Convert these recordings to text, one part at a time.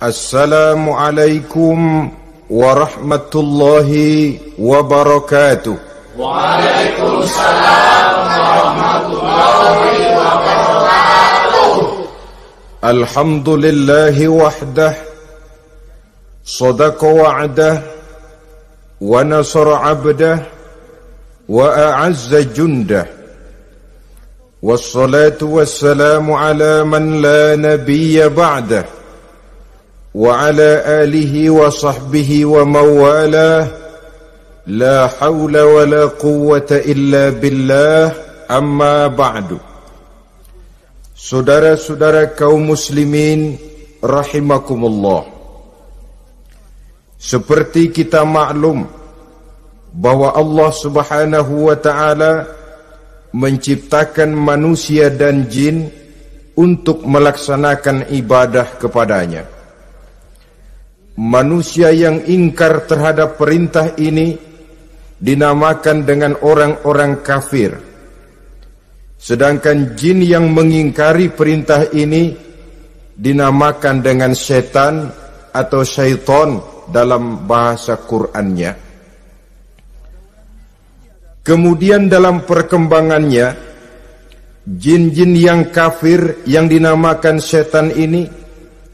Assalamualaikum warahmatullahi wabarakatuh. Waalaikumsalam warahmatullahi wabarakatuh. Alhamdulillahi wahdah, sadaqa wa'dah, wa nasara abdah, wa a'azza jundah. Wassalatu wassalamu ala man la nabiyya ba'dah, wa ala alihi wa sahbihi wa mawalah. La hawla wa la quwwata illa billah, amma ba'du. Saudara-saudara kaum muslimin rahimakumullah, seperti kita maklum bahwa Allah subhanahu wa ta'ala menciptakan manusia dan jin untuk melaksanakan ibadah kepadanya. Manusia yang ingkar terhadap perintah ini dinamakan dengan orang-orang kafir. Sedangkan jin yang mengingkari perintah ini dinamakan dengan setan atau syaitan dalam bahasa Qur'annya. Kemudian dalam perkembangannya, jin-jin yang kafir yang dinamakan setan ini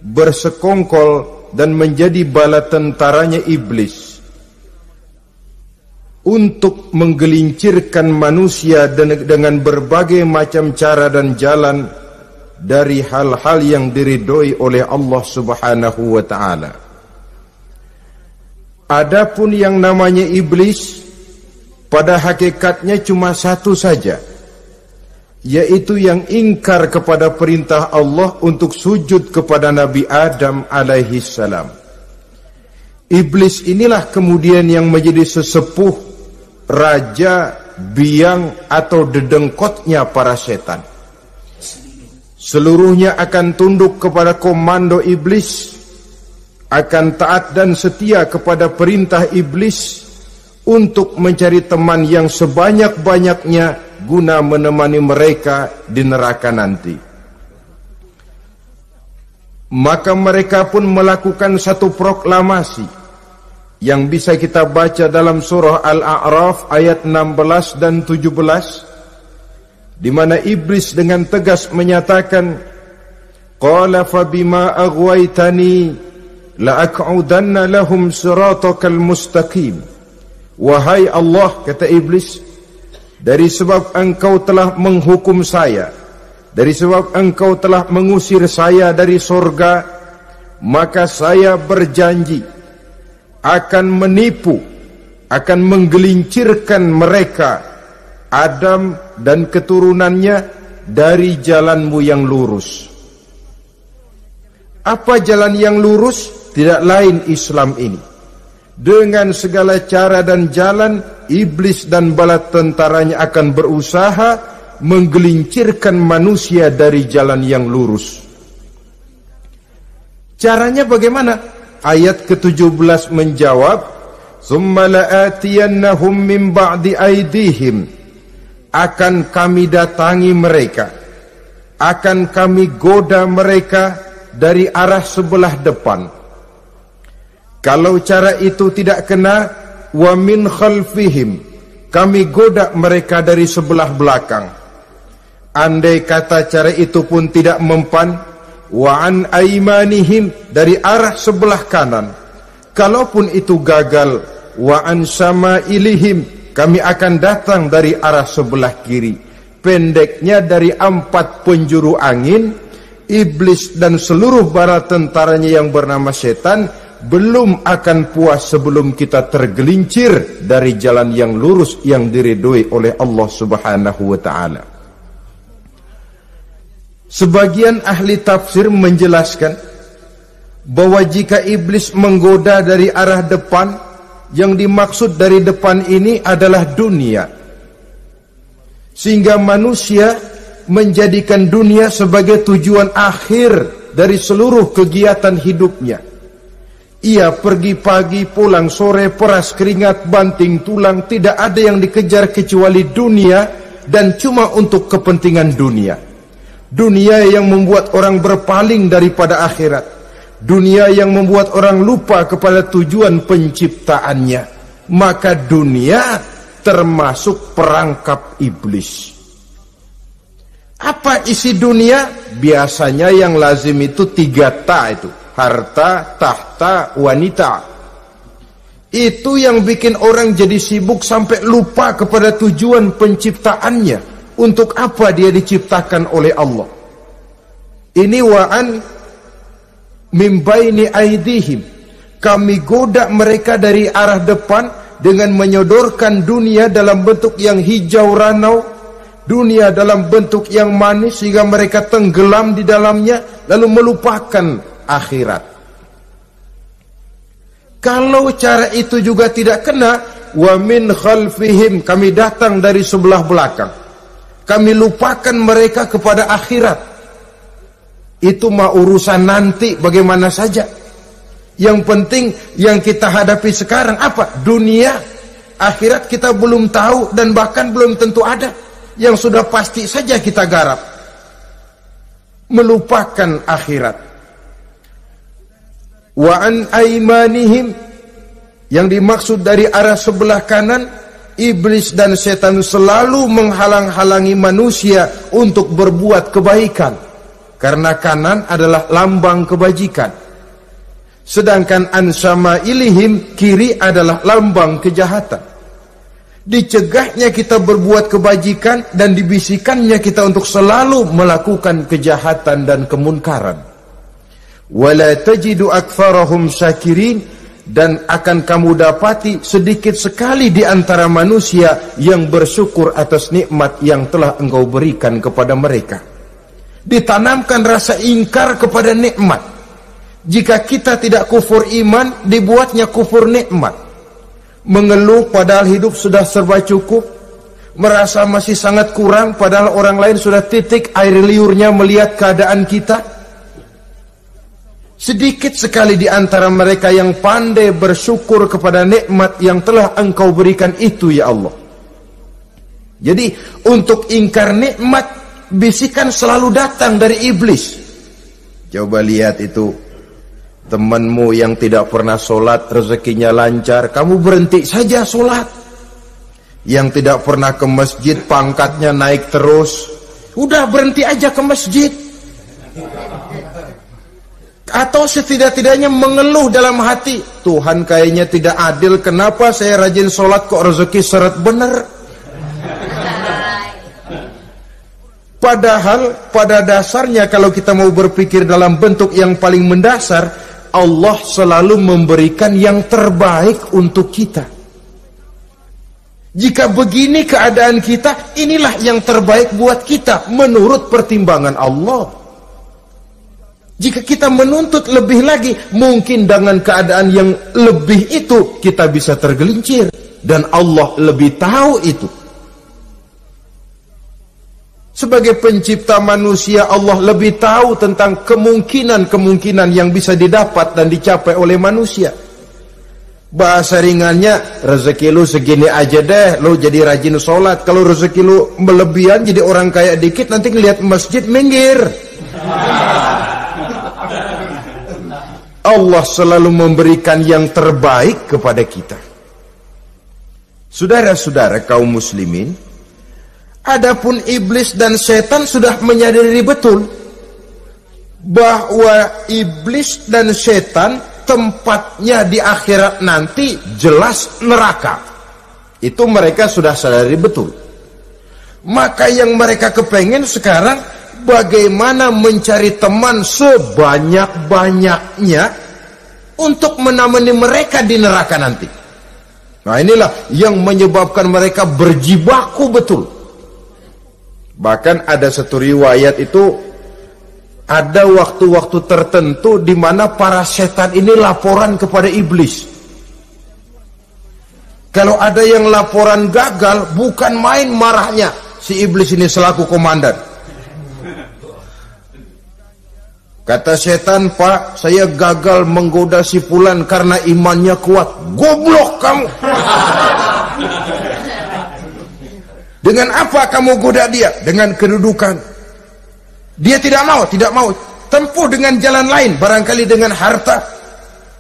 bersekongkol dan menjadi bala tentaranya iblis untuk menggelincirkan manusia dengan berbagai macam cara dan jalan dari hal-hal yang diridhoi oleh Allah subhanahu wa ta'ala. Adapun yang namanya iblis, pada hakikatnya cuma satu saja, yaitu yang ingkar kepada perintah Allah untuk sujud kepada Nabi Adam alaihi salam. Iblis inilah kemudian yang menjadi sesepuh, raja, biang atau dedengkotnya para setan. Seluruhnya akan tunduk kepada komando iblis, akan taat dan setia kepada perintah iblis untuk mencari teman yang sebanyak-banyaknya guna menemani mereka di neraka nanti. Maka mereka pun melakukan satu proklamasi yang bisa kita baca dalam surah Al-A'raf ayat 16 dan 17, di mana iblis dengan tegas menyatakan, qala fabima aghwaytani la'aq'udanna lahum siratakal mustaqim. Wahai Allah, kata iblis, dari sebab engkau telah menghukum saya, dari sebab engkau telah mengusir saya dari sorga, maka saya berjanji akan menipu, akan menggelincirkan mereka, Adam dan keturunannya, dari jalanmu yang lurus. Apa jalan yang lurus? Tidak lain Islam ini. Dengan segala cara dan jalan, iblis dan bala tentaranya akan berusaha menggelincirkan manusia dari jalan yang lurus. Caranya bagaimana? Ayat ke-17 menjawab, "Tsumma la'atiyannahum min ba'di aydihim." Akan kami datangi mereka, akan kami goda mereka dari arah sebelah depan. Kalau cara itu tidak kena, wa min khalfihim, kami goda mereka dari sebelah belakang. Andai kata cara itu pun tidak mempan, wa an aimanihim, dari arah sebelah kanan. Kalaupun itu gagal, wa an samailihim, kami akan datang dari arah sebelah kiri. Pendeknya dari 4 penjuru angin, iblis dan seluruh bala tentaranya yang bernama setan belum akan puas sebelum kita tergelincir dari jalan yang lurus yang diridhoi oleh Allah subhanahu wa ta'ala. Sebagian ahli tafsir menjelaskan bahwa jika iblis menggoda dari arah depan, yang dimaksud dari depan ini adalah dunia, sehingga manusia menjadikan dunia sebagai tujuan akhir dari seluruh kegiatan hidupnya. Ia pergi pagi, pulang sore, peras keringat, banting tulang, tidak ada yang dikejar kecuali dunia, dan cuma untuk kepentingan dunia. Dunia yang membuat orang berpaling daripada akhirat. dunia yang membuat orang lupa kepada tujuan penciptaannya, maka dunia termasuk perangkap iblis. Apa isi dunia? Biasanya yang lazim itu 3 ta itu. Harta, tahta, wanita. Itu yang bikin orang jadi sibuk sampai lupa kepada tujuan penciptaannya. Untuk apa dia diciptakan oleh Allah? Ini wa'an min baini aidihim, kami goda mereka dari arah depan dengan menyodorkan dunia dalam bentuk yang hijau ranau, dunia dalam bentuk yang manis sehingga mereka tenggelam di dalamnya lalu melupakan akhirat. Kalau cara itu juga tidak kena, wa min khalfihim, kami datang dari sebelah belakang, kami lupakan mereka kepada akhirat. Itu mah urusan nanti bagaimana saja. Yang penting yang kita hadapi sekarang apa? Dunia. Akhirat kita belum tahu dan bahkan belum tentu ada. Yang sudah pasti saja kita garap. Melupakan akhirat. Wa an aimanihim, yang dimaksud dari arah sebelah kanan, iblis dan setan selalu menghalang-halangi manusia untuk berbuat kebaikan. Karena kanan adalah lambang kebajikan. Sedangkan ansama ilihim, kiri adalah lambang kejahatan. Dicegahnya kita berbuat kebajikan dan dibisikannya kita untuk selalu melakukan kejahatan dan kemunkaran. Wala tajidu aktsarahum syakirin, dan akan kamu dapati sedikit sekali di antara manusia yang bersyukur atas nikmat yang telah engkau berikan kepada mereka. Ditanamkan rasa ingkar kepada nikmat. Jika kita tidak kufur iman, dibuatnya kufur nikmat. Mengeluh padahal hidup sudah serba cukup, merasa masih sangat kurang padahal orang lain sudah titik air liurnya melihat keadaan kita. Sedikit sekali di antara mereka yang pandai bersyukur kepada nikmat yang telah engkau berikan itu, ya Allah. Jadi untuk ingkar nikmat, bisikan selalu datang dari iblis. Coba lihat itu, temanmu yang tidak pernah sholat, rezekinya lancar, kamu berhenti saja sholat. Yang tidak pernah ke masjid, pangkatnya naik terus, udah berhenti aja ke masjid. Atau setidak-tidaknya mengeluh dalam hati, Tuhan kayaknya tidak adil, kenapa saya rajin sholat kok rezeki seret bener. Padahal pada dasarnya kalau kita mau berpikir dalam bentuk yang paling mendasar, Allah selalu memberikan yang terbaik untuk kita. Jika begini keadaan kita, inilah yang terbaik buat kita menurut pertimbangan Allah. Jika kita menuntut lebih lagi, mungkin dengan keadaan yang lebih itu kita bisa tergelincir, dan Allah lebih tahu itu. Sebagai pencipta manusia, Allah lebih tahu tentang kemungkinan-kemungkinan yang bisa didapat dan dicapai oleh manusia. Bahasa ringannya, rezeki lu segini aja deh, lu jadi rajin sholat. Kalau rezeki lu melebihan jadi orang kaya dikit, nanti ngelihat masjid minggir. Allah selalu memberikan yang terbaik kepada kita. Saudara-saudara kaum muslimin, adapun iblis dan setan sudah menyadari betul bahwa iblis dan setan tempatnya di akhirat nanti jelas neraka. Itu mereka sudah sadari betul. Maka yang mereka kepengen sekarang, bagaimana mencari teman sebanyak-banyaknya untuk menemani mereka di neraka nanti. Nah, inilah yang menyebabkan mereka berjibaku betul. Bahkan ada satu riwayat itu, ada waktu-waktu tertentu di mana para setan ini laporan kepada iblis. Kalau ada yang laporan gagal, bukan main marahnya si iblis ini selaku komandan. Kata setan, Pak, saya gagal menggoda si fulan karena imannya kuat. Goblok kamu. Dengan apa kamu goda dia? Dengan kedudukan. Dia tidak mau. tempuh dengan jalan lain, barangkali dengan harta.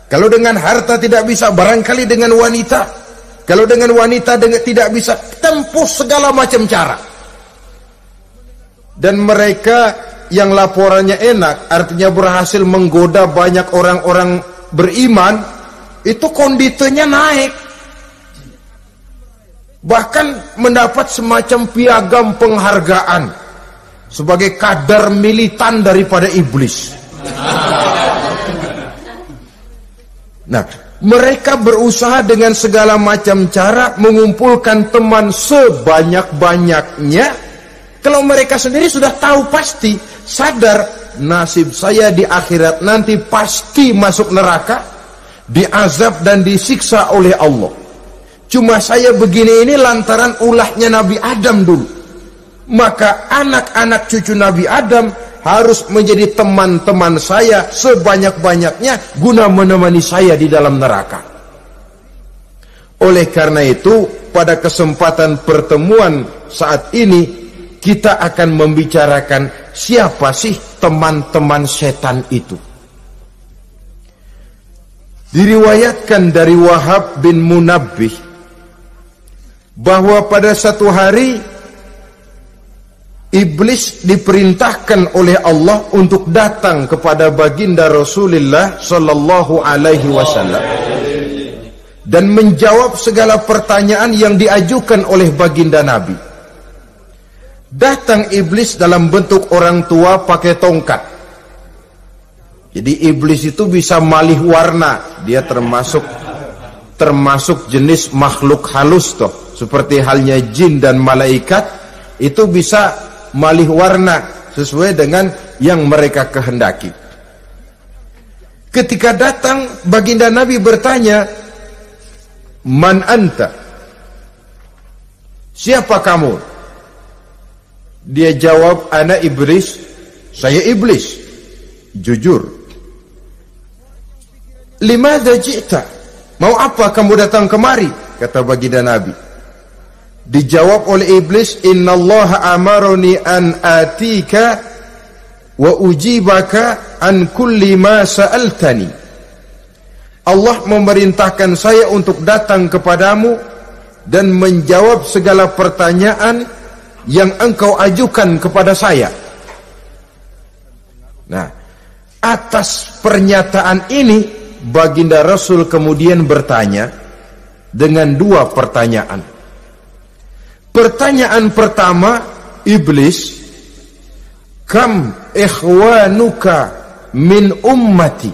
Kalau dengan harta tidak bisa, barangkali dengan wanita. Kalau dengan wanita tidak bisa, tempuh segala macam cara. Dan mereka yang laporannya enak, artinya berhasil menggoda banyak orang-orang beriman, itu konditenya naik. Bahkan mendapat semacam piagam penghargaan sebagai kadar militan daripada iblis. Nah, mereka berusaha dengan segala macam cara mengumpulkan teman sebanyak-banyaknya. Kalau mereka sendiri sudah tahu pasti, sadar nasib saya di akhirat nanti pasti masuk neraka, diazab dan disiksa oleh Allah. Cuma saya begini ini lantaran ulahnya Nabi Adam dulu. Maka anak-anak cucu Nabi Adam harus menjadi teman-teman saya sebanyak-banyaknya guna menemani saya di dalam neraka. Oleh karena itu, pada kesempatan pertemuan saat ini, kita akan membicarakan siapa sih teman-teman setan itu. Diriwayatkan dari Wahab bin Munabbih bahwa pada satu hari iblis diperintahkan oleh Allah untuk datang kepada baginda Rasulullah sallallahu alaihi wasallam dan menjawab segala pertanyaan yang diajukan oleh baginda Nabi. Datang iblis dalam bentuk orang tua pakai tongkat. Jadi iblis itu bisa malih warna, dia termasuk jenis makhluk halus toh. Seperti halnya jin dan malaikat, itu bisa malih warna sesuai dengan yang mereka kehendaki. Ketika datang, baginda Nabi bertanya, "Man anta?" Siapa kamu? Dia jawab, "Ana iblis." Saya iblis. Jujur. "Limadza ji'ta?" Mau apa kamu datang kemari? Kata baginda Nabi. Dijawab oleh iblis, "Innallaha amaroni an atika wa ujibaka an kulli ma sa'altani." Allah memerintahkan saya untuk datang kepadamu dan menjawab segala pertanyaan yang engkau ajukan kepada saya. Nah, atas pernyataan ini baginda Rasul kemudian bertanya dengan dua pertanyaan. Pertanyaan pertama, iblis, "Kam ikhwanuka min ummati?"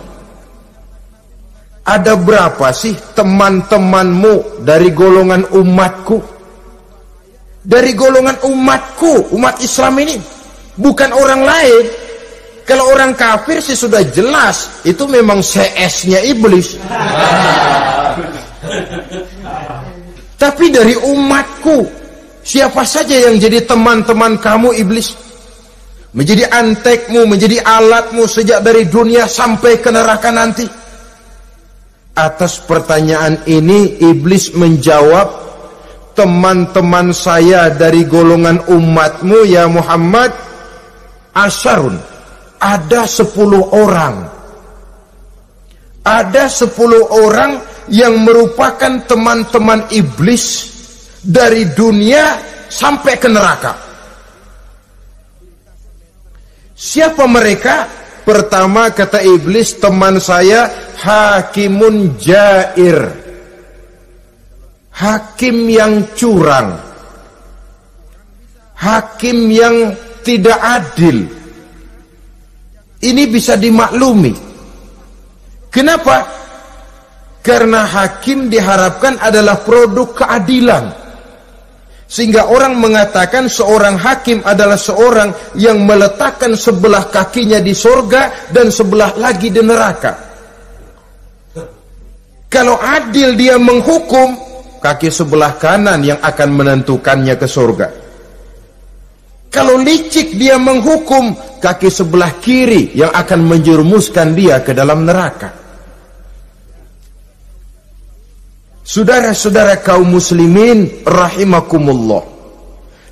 Ada berapa sih teman-temanmu dari golongan umatku? Dari golongan umatku, umat Islam ini, bukan orang lain. Kalau orang kafir sih sudah jelas, itu memang CS-nya iblis. Tapi dari umatku, siapa saja yang jadi teman-teman kamu iblis? Menjadi antekmu, menjadi alatmu sejak dari dunia sampai ke neraka nanti. Atas pertanyaan ini iblis menjawab, "Teman-teman saya dari golongan umatmu ya Muhammad, asyarun, ada 10 orang. Ada 10 orang yang merupakan teman-teman iblis dari dunia sampai ke neraka." Siapa mereka? Pertama kata iblis, teman saya hakimun jair, hakim yang curang, hakim yang tidak adil. Ini bisa dimaklumi. Kenapa? Karena hakim diharapkan adalah produk keadilan. Sehingga orang mengatakan seorang hakim adalah seorang yang meletakkan sebelah kakinya di surga dan sebelah lagi di neraka. Kalau adil dia menghukum, kaki sebelah kanan yang akan menentukannya ke surga. Kalau licik dia menghukum, kaki sebelah kiri yang akan menjerumuskan dia ke dalam neraka. Saudara-saudara kaum muslimin rahimakumullah,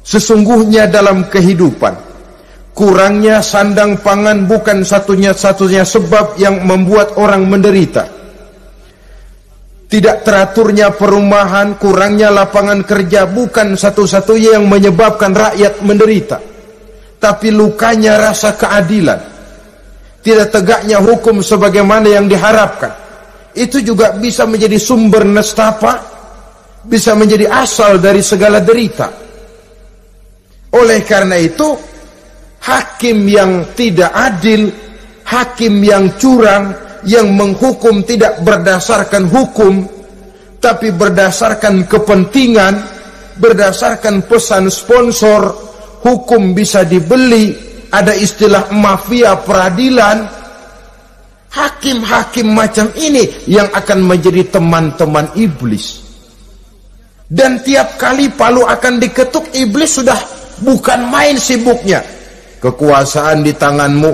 sesungguhnya dalam kehidupan Kurangnya sandang pangan bukan satunya sebab yang membuat orang menderita. Tidak teraturnya perumahan, kurangnya lapangan kerja bukan satu-satunya yang menyebabkan rakyat menderita. Tapi lukanya rasa keadilan, tidak tegaknya hukum sebagaimana yang diharapkan, itu juga bisa menjadi sumber nestapa, bisa menjadi asal dari segala derita. Oleh karena itu, hakim yang tidak adil, hakim yang curang, yang menghukum tidak berdasarkan hukum, tapi berdasarkan kepentingan, berdasarkan pesan sponsor, hukum bisa dibeli, ada istilah mafia peradilan. Hakim-hakim macam ini yang akan menjadi teman-teman iblis. Dan tiap kali palu akan diketuk, iblis sudah bukan main sibuknya. Kekuasaan di tanganmu,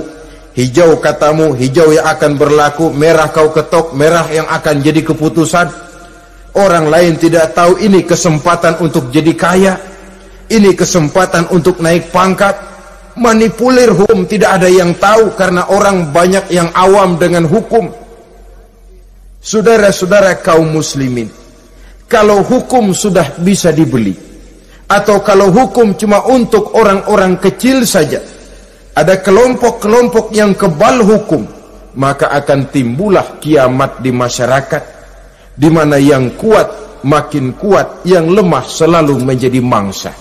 hijau katamu, hijau yang akan berlaku, merah kau ketok, merah yang akan jadi keputusan. Orang lain tidak tahu ini kesempatan untuk jadi kaya, ini kesempatan untuk naik pangkat. Manipulir hukum tidak ada yang tahu karena orang banyak yang awam dengan hukum. Saudara-saudara kaum muslimin, kalau hukum sudah bisa dibeli, atau kalau hukum cuma untuk orang-orang kecil saja, ada kelompok-kelompok yang kebal hukum, maka akan timbullah kiamat di masyarakat, di mana yang kuat makin kuat, yang lemah selalu menjadi mangsa.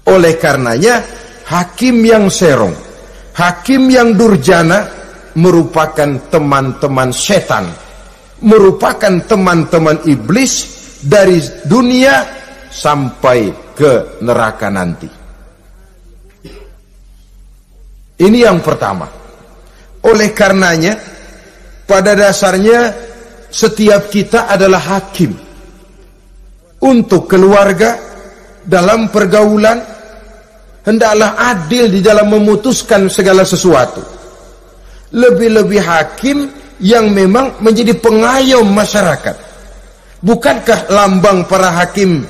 Oleh karenanya, hakim yang serong, hakim yang durjana merupakan teman-teman setan, merupakan teman-teman iblis dari dunia sampai ke neraka nanti. Ini yang pertama. Oleh karenanya, pada dasarnya setiap kita adalah hakim untuk keluarga. Dalam pergaulan hendaklah adil di dalam memutuskan segala sesuatu. Lebih-lebih hakim yang memang menjadi pengayom masyarakat. Bukankah lambang para hakim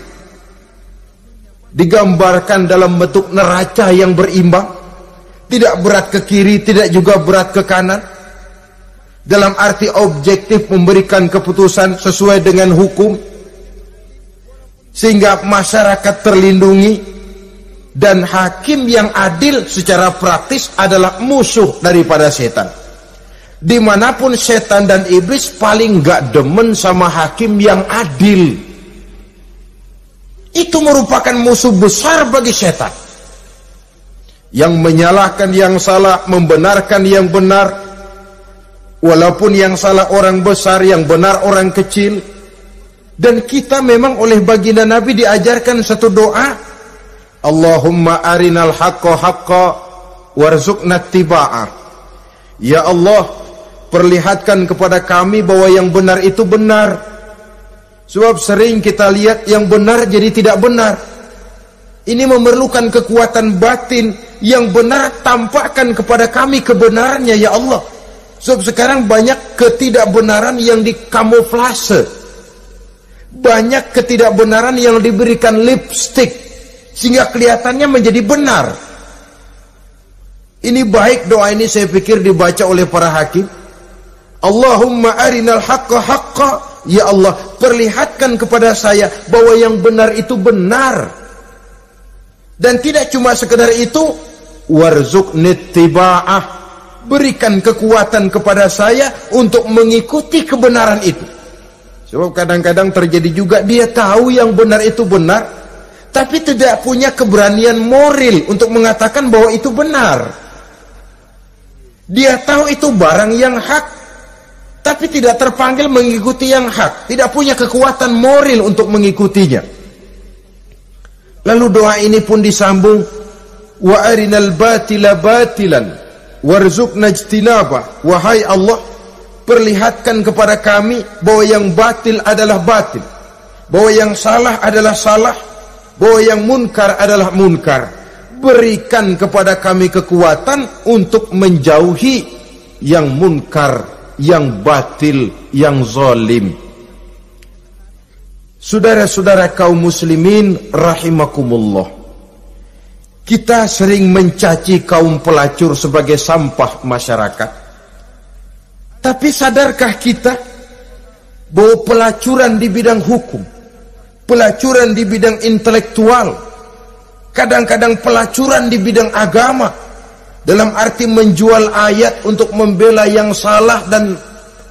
digambarkan dalam bentuk neraca yang berimbang? Tidak berat ke kiri, tidak juga berat ke kanan. Dalam arti objektif memberikan keputusan sesuai dengan hukum, sehingga masyarakat terlindungi. Dan hakim yang adil secara praktis adalah musuh daripada setan. Dimanapun setan dan iblis paling gak demen sama hakim yang adil. Itu merupakan musuh besar bagi setan, yang menyalahkan yang salah, membenarkan yang benar, walaupun yang salah orang besar, yang benar orang kecil. Dan kita memang oleh baginda Nabi diajarkan satu doa, Allahumma arinal haqqa haqqa warzuqna ittiba'ah. Ya Allah, perlihatkan kepada kami bahwa yang benar itu benar. Sebab sering kita lihat yang benar jadi tidak benar. Ini memerlukan kekuatan batin. Yang benar tampakkan kepada kami kebenarannya ya Allah. Sebab sekarang banyak ketidakbenaran yang dikamuflase, banyak ketidakbenaran yang diberikan lipstick sehingga kelihatannya menjadi benar. Ini baik doa ini saya pikir dibaca oleh para hakim. Allahumma arinal haqqa haqqa. Ya Allah, perlihatkan kepada saya bahwa yang benar itu benar. Dan tidak cuma sekedar itu, warzuqni ittiba'ah, berikan kekuatan kepada saya untuk mengikuti kebenaran itu. Sebab kadang-kadang terjadi juga dia tahu yang benar itu benar, tapi tidak punya keberanian moral untuk mengatakan bahwa itu benar. Dia tahu itu barang yang hak, tapi tidak terpanggil mengikuti yang hak, tidak punya kekuatan moral untuk mengikutinya. Lalu doa ini pun disambung, wa arinal batila batilan warzuqna ijtinabah. Wahai Allah, perlihatkan kepada kami bahwa yang batil adalah batil, bahwa yang salah adalah salah, bahwa yang munkar adalah munkar. Berikan kepada kami kekuatan untuk menjauhi yang munkar, yang batil, yang zalim. Saudara-saudara kaum muslimin rahimakumullah, Kita sering mencaci kaum pelacur sebagai sampah masyarakat. Tapi sadarkah kita bahwa pelacuran di bidang hukum, pelacuran di bidang intelektual, kadang-kadang pelacuran di bidang agama, dalam arti menjual ayat untuk membela yang salah dan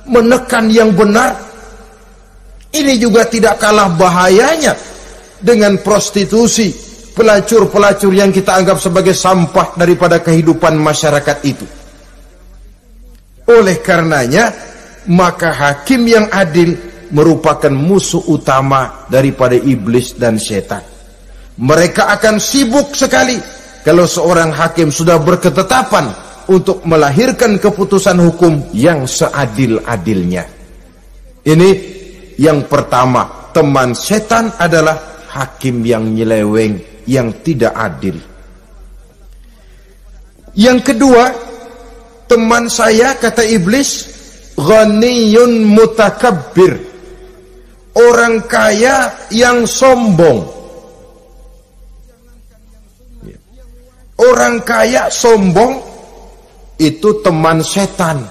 menekan yang benar, ini juga tidak kalah bahayanya dengan prostitusi, pelacur-pelacur yang kita anggap sebagai sampah daripada kehidupan masyarakat itu. Oleh karenanya, maka hakim yang adil merupakan musuh utama daripada iblis dan setan. Mereka akan sibuk sekali kalau seorang hakim sudah berketetapan untuk melahirkan keputusan hukum yang seadil-adilnya. Ini yang pertama, teman setan adalah hakim yang nyeleweng, yang tidak adil. Yang kedua, teman saya, kata iblis, ghaniyun mutakabbir, orang kaya yang sombong. Orang kaya sombong itu teman setan.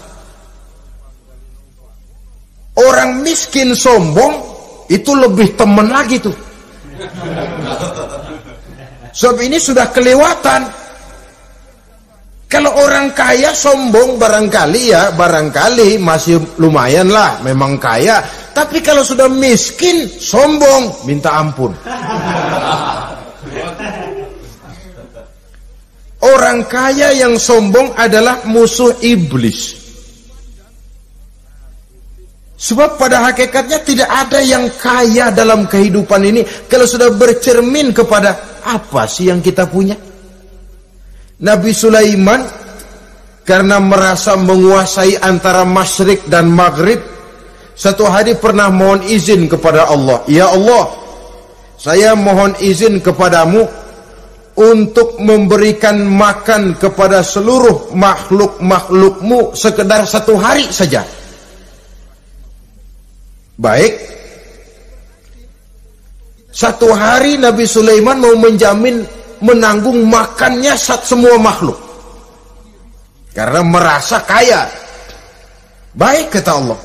Orang miskin sombong itu lebih teman lagi tuh. Sebab ini sudah kelewatan. Kalau orang kaya sombong barangkali masih lumayan lah, memang kaya. Tapi kalau sudah miskin sombong, minta ampun. Orang kaya yang sombong adalah musuh iblis. Sebab pada hakikatnya tidak ada yang kaya dalam kehidupan ini kalau sudah bercermin kepada apa sih yang kita punya. Nabi Sulaiman karena merasa menguasai antara masyrik dan maghrib, satu hari pernah mohon izin kepada Allah. Ya Allah, saya mohon izin kepadamu untuk memberikan makan kepada seluruh makhluk-makhlukmu sekedar satu hari saja. Baik, satu hari Nabi Sulaiman mau menjamin menanggung makannya semua makhluk karena merasa kaya. Baik, kata Allah.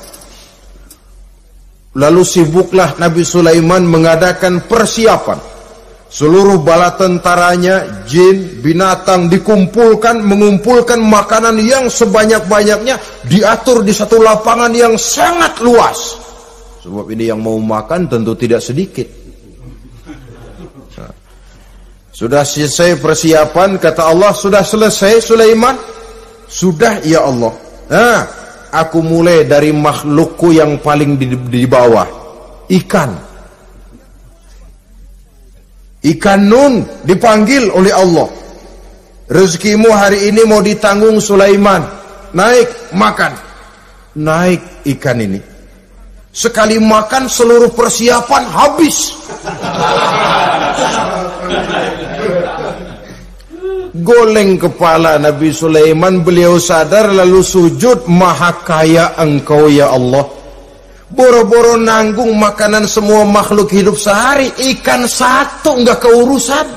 Lalu sibuklah Nabi Sulaiman mengadakan persiapan. Seluruh bala tentaranya, jin, binatang dikumpulkan, mengumpulkan makanan yang sebanyak-banyaknya, diatur di satu lapangan yang sangat luas. Sebab ini yang mau makan tentu tidak sedikit. Nah, sudah selesai persiapan, kata Allah, sudah selesai Sulaiman? Sudah, ya Allah. Nah, aku mulai dari makhlukku yang paling di bawah, ikan. Ikan nun dipanggil oleh Allah. Rezekimu hari ini mau ditanggung Sulaiman. Naik, makan. Naik ikan ini. Sekali makan seluruh persiapan habis. Goleng kepala Nabi Sulaiman, beliau sadar lalu sujud, maha kaya engkau ya Allah. Boro-boro nanggung makanan semua makhluk hidup sehari, ikan satu enggak keurusan.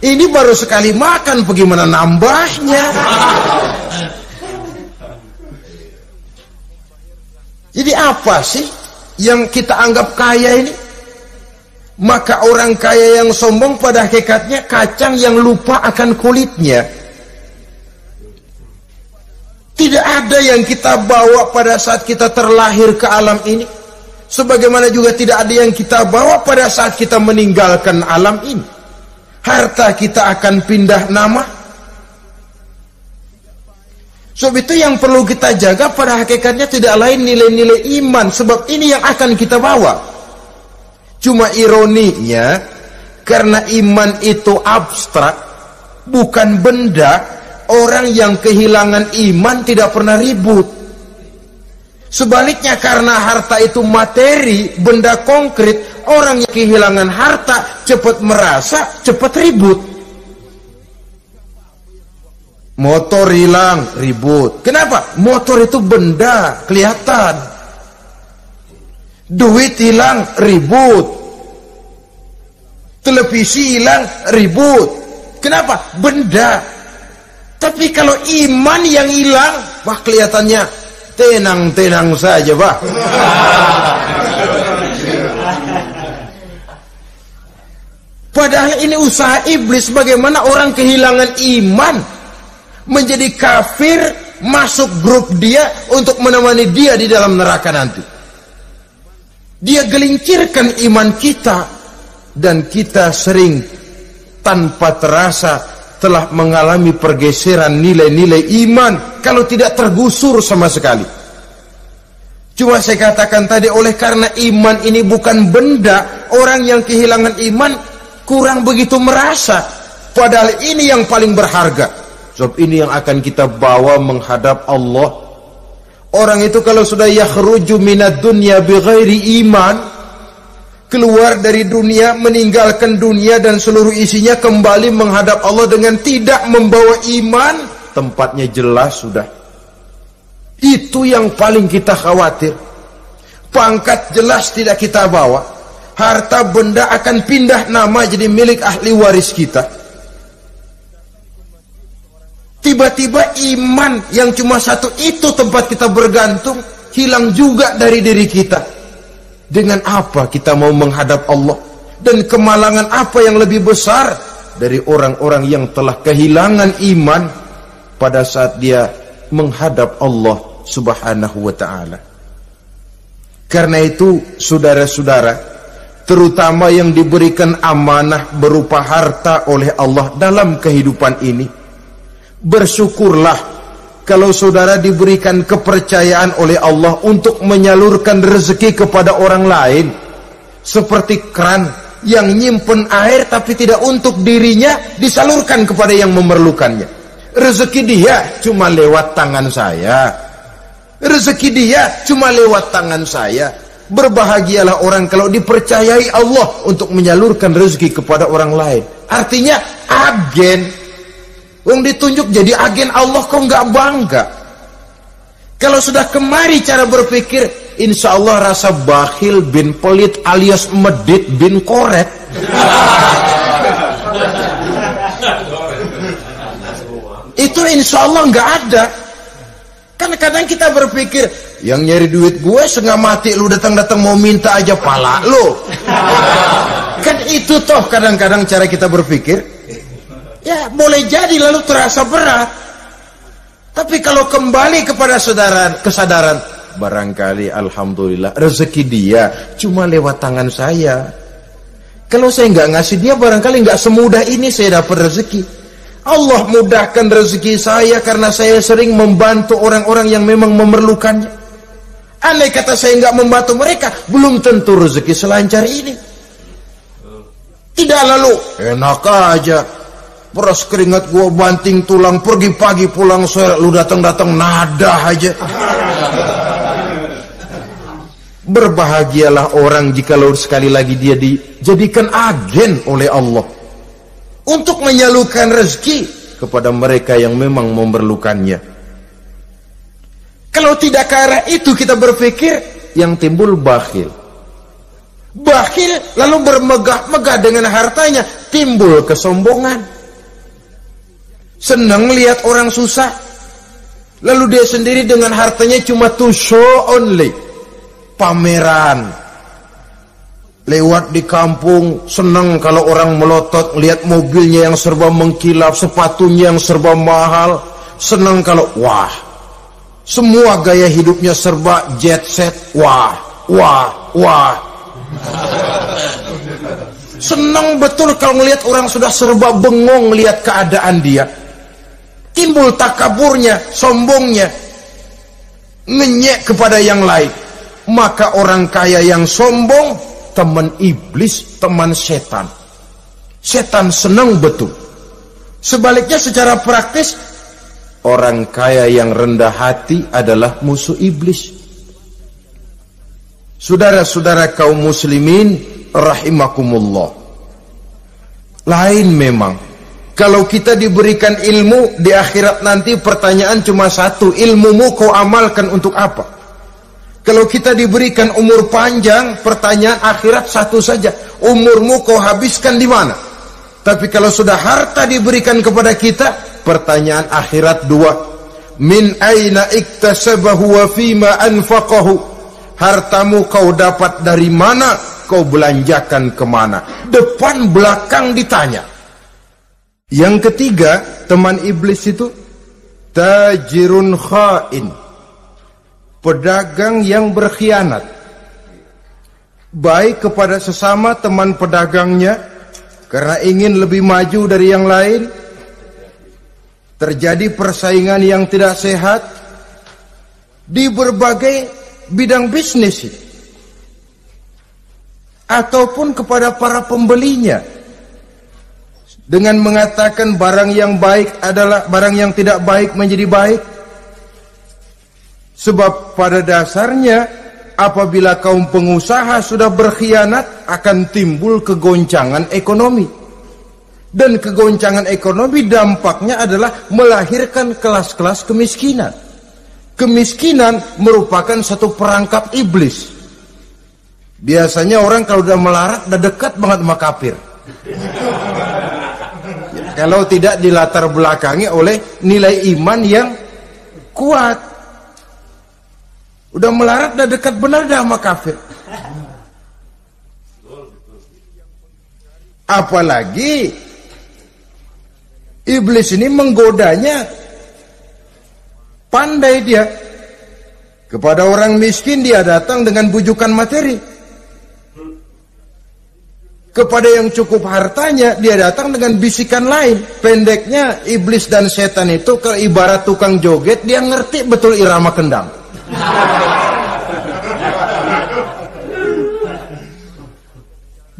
Ini baru sekali makan, bagaimana nambahnya? Jadi apa sih yang kita anggap kaya ini? Maka orang kaya yang sombong pada hakikatnya kacang yang lupa akan kulitnya. Tidak ada yang kita bawa pada saat kita terlahir ke alam ini, sebagaimana juga tidak ada yang kita bawa pada saat kita meninggalkan alam ini. Harta kita akan pindah nama. Sebab itu yang perlu kita jaga pada hakikatnya tidak lain nilai-nilai iman, sebab ini yang akan kita bawa. Cuma ironinya, karena iman itu abstrak, bukan benda, orang yang kehilangan iman tidak pernah ribut. Sebaliknya, karena harta itu materi, benda konkret, orang yang kehilangan harta cepat merasa, cepat ribut. Motor hilang, ribut. Kenapa? Motor itu benda, kelihatan. Duit hilang, ribut. Televisi hilang, ribut. Kenapa? Benda. Tapi kalau iman yang hilang, wah kelihatannya tenang-tenang saja, Pak. Padahal ini usaha iblis, bagaimana orang kehilangan iman, menjadi kafir, masuk grup dia untuk menemani dia di dalam neraka nanti. Dia gelincirkan iman kita, dan kita sering tanpa terasa telah mengalami pergeseran nilai-nilai iman, kalau tidak tergusur sama sekali. Cuma saya katakan tadi, oleh karena iman ini bukan benda, orang yang kehilangan iman kurang begitu merasa, padahal ini yang paling berharga. Sebab ini yang akan kita bawa menghadap Allah. Orang itu kalau sudah yakhruju minad dunya bighairi iman, keluar dari dunia, meninggalkan dunia dan seluruh isinya, kembali menghadap Allah dengan tidak membawa iman, tempatnya jelas sudah. Itu yang paling kita khawatir. Pangkat jelas tidak kita bawa, harta benda akan pindah nama jadi milik ahli waris kita. Tiba-tiba iman yang cuma satu itu tempat kita bergantung, hilang juga dari diri kita. Dengan apa kita mau menghadap Allah? Dan kemalangan apa yang lebih besar dari orang-orang yang telah kehilangan iman pada saat dia menghadap Allah Subhanahu wa ta'ala. Karena itu saudara-saudara, terutama yang diberikan amanah berupa harta oleh Allah dalam kehidupan ini, bersyukurlah kalau saudara diberikan kepercayaan oleh Allah untuk menyalurkan rezeki kepada orang lain, seperti keran yang nyimpen air tapi tidak untuk dirinya, disalurkan kepada yang memerlukannya. Rezeki dia cuma lewat tangan saya, rezeki dia cuma lewat tangan saya. Berbahagialah orang kalau dipercayai Allah untuk menyalurkan rezeki kepada orang lain. Artinya agen. Wong ditunjuk jadi agen Allah, kok nggak bangga? Kalau sudah kemari cara berpikir, insya Allah rasa bakhil bin pelit alias medit bin koret. Itu insya Allah nggak ada. Kan kadang kita berpikir, yang nyari duit gue setengah mati, lu datang-datang mau minta aja pala lu. Kan itu toh kadang-kadang cara kita berpikir. Ya boleh jadi lalu terasa berat. Tapi kalau kembali kepada kesadaran, barangkali alhamdulillah rezeki dia cuma lewat tangan saya. Kalau saya nggak ngasih dia, barangkali nggak semudah ini saya dapat rezeki. Allah mudahkan rezeki saya karena saya sering membantu orang-orang yang memang memerlukannya. Andai kata saya nggak membantu mereka, belum tentu rezeki selancar ini. Tidak lalu enak aja, peras keringat gua banting tulang, pergi pagi pulang sore, lu datang-datang nada aja. Berbahagialah orang jikalau sekali lagi dia dijadikan agen oleh Allah untuk menyalurkan rezeki kepada mereka yang memang memerlukannya. Kalau tidak ke arah itu kita berpikir, yang timbul bakhil. Bakhil lalu bermegah-megah dengan hartanya, timbul kesombongan. Senang lihat orang susah, lalu dia sendiri dengan hartanya cuma to show only, pameran. Lewat di kampung, senang kalau orang melotot, lihat mobilnya yang serba mengkilap, sepatunya yang serba mahal. Senang kalau, wah, semua gaya hidupnya serba jet set, wah, wah, wah. Senang betul kalau melihat orang sudah serba bengong lihat keadaan dia. Timbul takaburnya, sombongnya, ngenyek kepada yang lain. Maka orang kaya yang sombong, teman iblis, teman setan. Setan senang betul. Sebaliknya secara praktis, orang kaya yang rendah hati adalah musuh iblis. Saudara-saudara kaum muslimin rahimakumullah, lain memang kalau kita diberikan ilmu di akhirat nanti, pertanyaan cuma satu, ilmumu kau amalkan untuk apa? Kalau kita diberikan umur panjang, pertanyaan akhirat satu saja, umurmu kau habiskan di mana? Tapi kalau sudah harta diberikan kepada kita, pertanyaan akhirat dua, min aina iktasabahu wa fima anfaqahu. Hartamu kau dapat dari mana, kau belanjakan kemana? Depan belakang ditanya. Yang ketiga, teman iblis itu tajirun khain, pedagang yang berkhianat, baik kepada sesama teman pedagangnya karena ingin lebih maju dari yang lain. Terjadi persaingan yang tidak sehat di berbagai bidang bisnis, ataupun kepada para pembelinya dengan mengatakan barang yang baik adalah barang yang tidak baik menjadi baik. Sebab pada dasarnya apabila kaum pengusaha sudah berkhianat, akan timbul kegoncangan ekonomi. Dan kegoncangan ekonomi dampaknya adalah melahirkan kelas-kelas kemiskinan. Kemiskinan merupakan satu perangkap iblis. Biasanya orang kalau udah melarat udah dekat banget sama kafir. Kalau tidak dilatar belakangi oleh nilai iman yang kuat, udah melarat udah dekat benar dah sama kafir. Apalagi iblis ini menggodanya pandai dia. Kepada orang miskin dia datang dengan bujukan materi. Kepada yang cukup hartanya dia datang dengan bisikan lain. Pendeknya iblis dan setan itu ibarat tukang joget, dia ngerti betul irama kendang.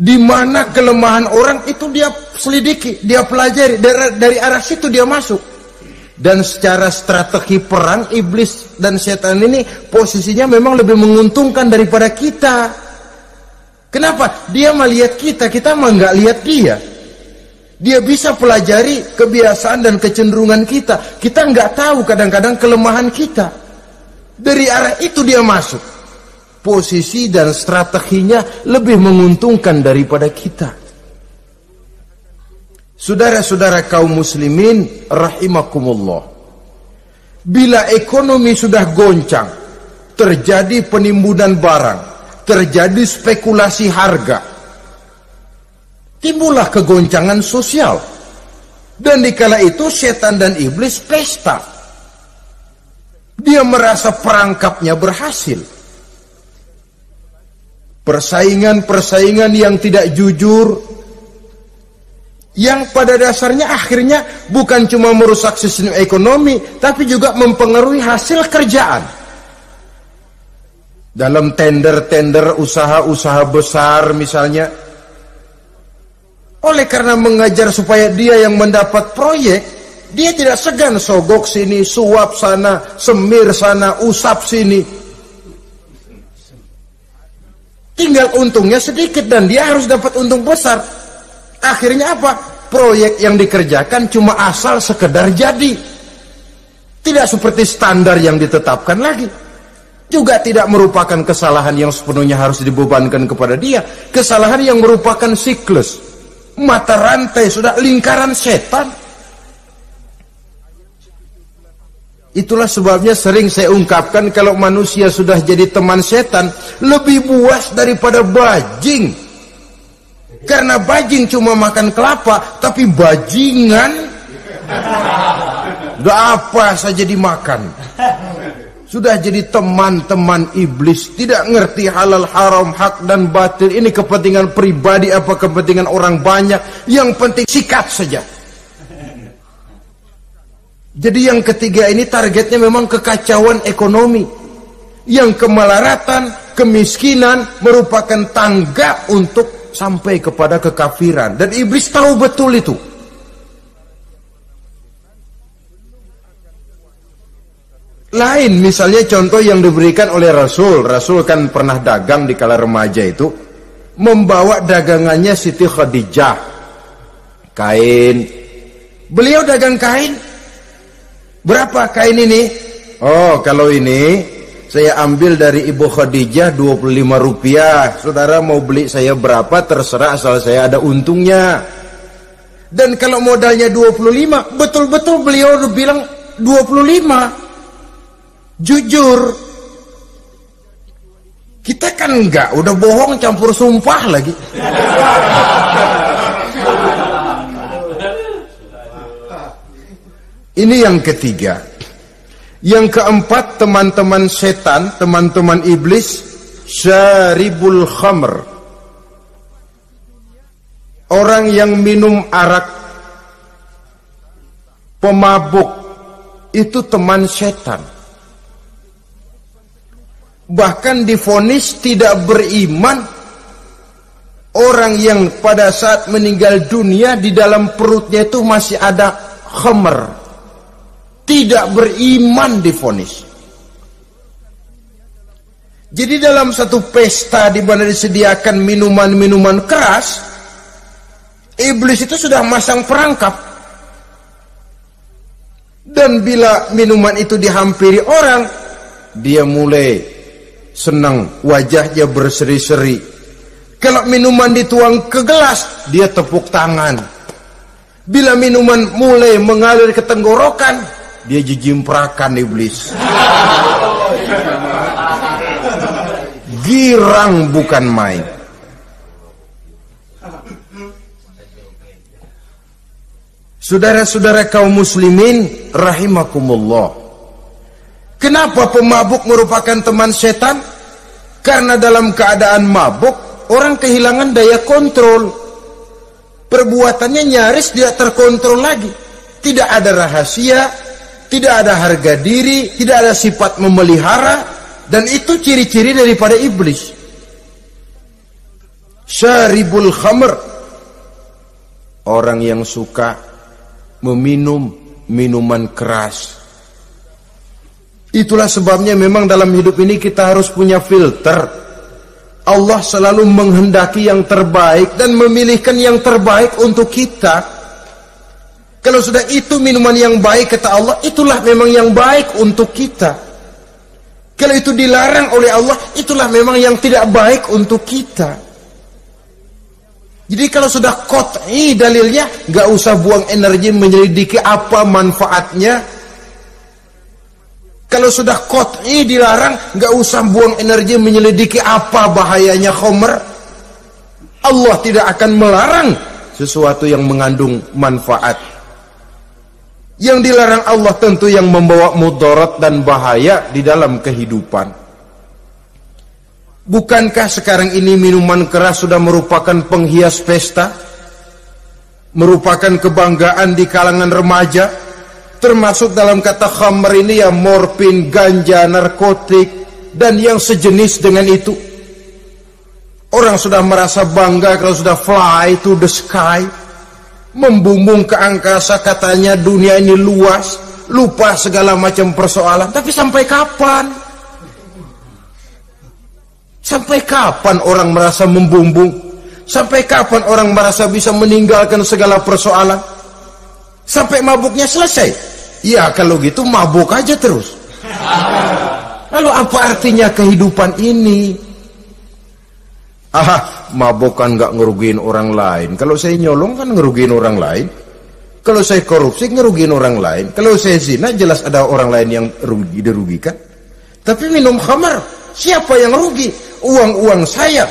Di mana kelemahan orang itu dia selidiki, dia pelajari, dari arah situ dia masuk. Dan secara strategi perang, iblis dan setan ini posisinya memang lebih menguntungkan daripada kita. Kenapa? Dia melihat kita, kita mah nggak lihat dia. Dia bisa pelajari kebiasaan dan kecenderungan kita. Kita nggak tahu kadang-kadang kelemahan kita. Dari arah itu dia masuk. Posisi dan strateginya lebih menguntungkan daripada kita. Saudara-saudara kaum muslimin rahimakumullah. Bila ekonomi sudah goncang, terjadi penimbunan barang, terjadi spekulasi harga, timbullah kegoncangan sosial. Dan dikala itu setan dan iblis pesta. Dia merasa perangkapnya berhasil. Persaingan-persaingan yang tidak jujur, yang pada dasarnya akhirnya bukan cuma merusak sistem ekonomi, tapi juga mempengaruhi hasil kerjaan. Dalam tender-tender usaha-usaha besar misalnya, oleh karena mengajar supaya dia yang mendapat proyek, dia tidak segan sogok sini, suap sana, semir sana, usap sini. Tinggal untungnya sedikit dan dia harus dapat untung besar. Akhirnya apa? Proyek yang dikerjakan cuma asal sekedar jadi. Tidak seperti standar yang ditetapkan lagi. Juga tidak merupakan kesalahan yang sepenuhnya harus dibebankan kepada dia. Kesalahan yang merupakan siklus. Mata rantai, sudah lingkaran setan. Itulah sebabnya sering saya ungkapkan, kalau manusia sudah jadi teman setan, lebih buas daripada bajing. Karena bajing cuma makan kelapa, tapi bajingan udah apa saja dimakan. Sudah jadi teman-teman iblis, tidak ngerti halal haram, hak dan batil. Ini kepentingan pribadi apa kepentingan orang banyak, yang penting sikat saja. Jadi yang ketiga ini targetnya memang kekacauan ekonomi. Yang kemelaratan, kemiskinan merupakan tangga untuk sampai kepada kekafiran. Dan iblis tahu betul itu. Lain misalnya contoh yang diberikan oleh Rasul. Rasul kan pernah dagang di kala remaja itu. Membawa dagangannya Siti Khadijah. Kain. Beliau dagang kain. Berapa kain ini? Oh, kalau ini Saya ambil dari Ibu Khadijah 25 rupiah. Saudara mau beli saya berapa terserah asal saya ada untungnya. Dan kalau modalnya 25, betul-betul beliau udah bilang 25. Jujur. Kita kan enggak, udah bohong campur sumpah lagi. Ini yang ketiga. Yang keempat, teman-teman setan, teman-teman iblis, syaribul khamr. Orang yang minum arak, pemabuk, itu teman setan. Bahkan divonis tidak beriman orang yang pada saat meninggal dunia di dalam perutnya itu masih ada khamr. Tidak beriman divonis. Jadi dalam satu pesta di mana disediakan minuman-minuman keras, iblis itu sudah masang perangkap. Dan bila minuman itu dihampiri orang, dia mulai senang, wajahnya berseri-seri. Kalau minuman dituang ke gelas, dia tepuk tangan. Bila minuman mulai mengalir ke tenggorokan, dia jijimprakan iblis. Girang bukan main. Saudara-saudara kaum muslimin rahimakumullah. Kenapa pemabuk merupakan teman setan? Karena dalam keadaan mabuk, orang kehilangan daya kontrol. Perbuatannya nyaris tidak terkontrol lagi. Tidak ada rahasia, tidak ada harga diri, tidak ada sifat memelihara, dan itu ciri-ciri daripada iblis. Syaribul khamr, orang yang suka meminum minuman keras. Itulah sebabnya memang dalam hidup ini kita harus punya filter. Allah selalu menghendaki yang terbaik dan memilihkan yang terbaik untuk kita. Kalau sudah itu minuman yang baik, kata Allah, itulah memang yang baik untuk kita. Kalau itu dilarang oleh Allah, itulah memang yang tidak baik untuk kita. Jadi kalau sudah qat'i dalilnya, gak usah buang energi menyelidiki apa manfaatnya. Kalau sudah qat'i dilarang, gak usah buang energi menyelidiki apa bahayanya khamr. Allah tidak akan melarang sesuatu yang mengandung manfaat. Yang dilarang Allah tentu yang membawa mudarat dan bahaya di dalam kehidupan. Bukankah sekarang ini minuman keras sudah merupakan penghias pesta? Merupakan kebanggaan di kalangan remaja? Termasuk dalam kata khamr ini ya morfin, ganja, narkotik, dan yang sejenis dengan itu. Orang sudah merasa bangga kalau sudah fly to the sky, membumbung ke angkasa, katanya dunia ini luas, lupa segala macam persoalan. Tapi sampai kapan? Sampai kapan orang merasa membumbung? Sampai kapan orang merasa bisa meninggalkan segala persoalan? Sampai mabuknya selesai? Ya kalau gitu mabuk aja terus. Lalu apa artinya kehidupan ini? Mabuk kan gak ngerugiin orang lain. Kalau saya nyolong kan ngerugiin orang lain. Kalau saya korupsi ngerugiin orang lain. Kalau saya zina jelas ada orang lain yang dirugikan. Tapi minum khamar, siapa yang rugi? Uang-uang saya.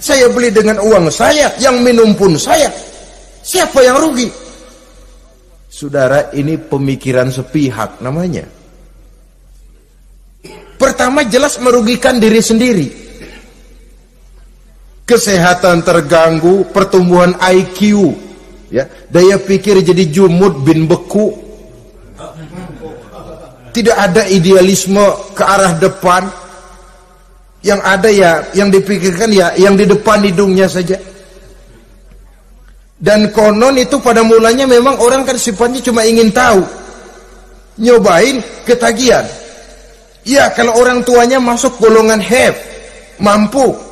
Saya beli dengan uang saya. Yang minum pun saya. Siapa yang rugi? Saudara, ini pemikiran sepihak namanya. Pertama jelas merugikan diri sendiri. Kesehatan terganggu, pertumbuhan IQ, ya, daya pikir jadi jumud bin beku. Tidak ada idealisme ke arah depan. Yang ada ya, yang dipikirkan ya, yang di depan hidungnya saja. Dan konon itu pada mulanya memang orang kan sifatnya cuma ingin tahu, nyobain, ketagihan. Ya kalau orang tuanya masuk golongan have, mampu.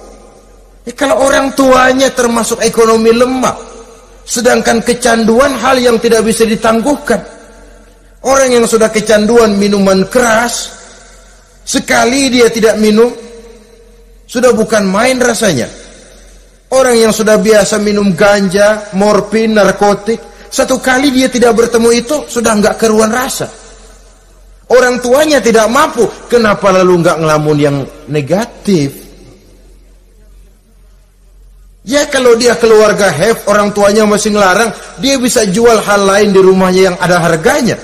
Kalau orang tuanya termasuk ekonomi lemah, sedangkan kecanduan hal yang tidak bisa ditangguhkan. Orang yang sudah kecanduan minuman keras, Sekali dia tidak minum, sudah bukan main rasanya. Orang yang sudah biasa minum ganja, morfin, narkotik, satu kali dia tidak bertemu itu, sudah nggak keruan rasa. Orang tuanya tidak mampu, kenapa lalu nggak ngelamun yang negatif? Ya kalau dia keluarga have, orang tuanya masih ngelarang, dia bisa jual hal lain di rumahnya yang ada harganya.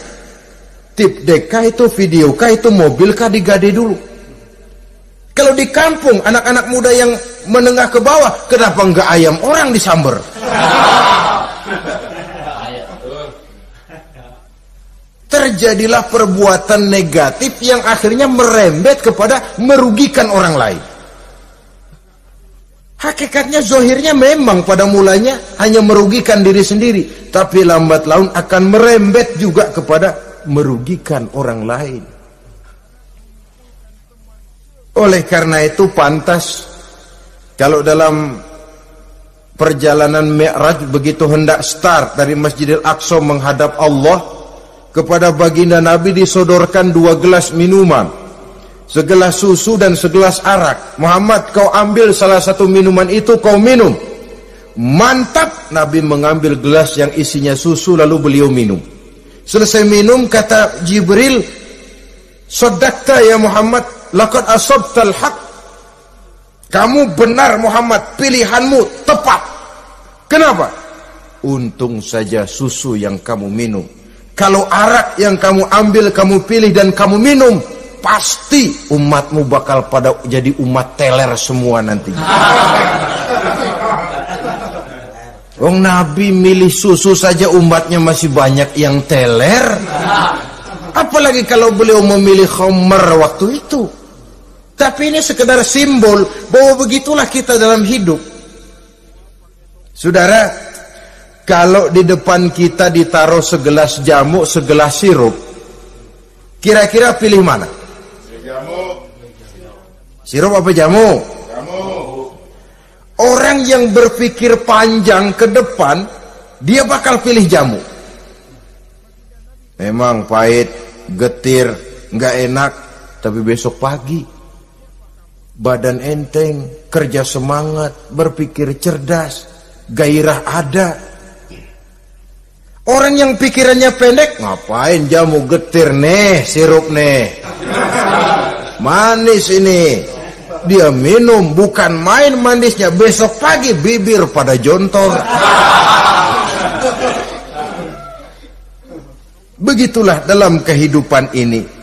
Tip deka itu, video kah itu, mobil kah digade dulu. Kalau di kampung, anak-anak muda yang menengah ke bawah, kenapa enggak ayam orang disamber? Terjadilah perbuatan negatif yang akhirnya merembet kepada merugikan orang lain. Hakikatnya zohirnya memang pada mulanya hanya merugikan diri sendiri, tapi lambat laun akan merembet juga kepada merugikan orang lain. Oleh karena itu pantas kalau dalam perjalanan Mi'raj begitu hendak start dari Masjidil Aqsa menghadap Allah, kepada baginda Nabi disodorkan 2 gelas minuman, segelas susu dan segelas arak. Muhammad, kau ambil salah satu minuman itu, kau minum. Mantap. Nabi mengambil gelas yang isinya susu, lalu beliau minum. Selesai minum, kata Jibril, "Shaddaqta ya Muhammad, laqad asabtal haq." Kamu benar Muhammad, pilihanmu tepat. Kenapa? Untung saja susu yang kamu minum. Kalau arak yang kamu ambil, kamu pilih dan kamu minum, pasti umatmu bakal pada jadi umat teler semua nanti. Wong Nabi milih susu saja umatnya masih banyak yang teler, apalagi kalau beliau memilih khamr waktu itu. Tapi ini sekedar simbol bahwa begitulah kita dalam hidup. Saudara, kalau di depan kita ditaruh segelas jamu, segelas sirup, kira-kira pilih mana? Jamu. Sirup apa jamu? Jamu. Orang yang berpikir panjang ke depan, dia bakal pilih jamu. Memang pahit, getir, nggak enak, tapi besok pagi badan enteng, kerja semangat, berpikir cerdas, gairah ada. Orang yang pikirannya pendek, ngapain jamu getir nih, sirup nih, manis ini, dia minum, bukan main manisnya, besok pagi bibir pada jontor. Begitulah dalam kehidupan ini.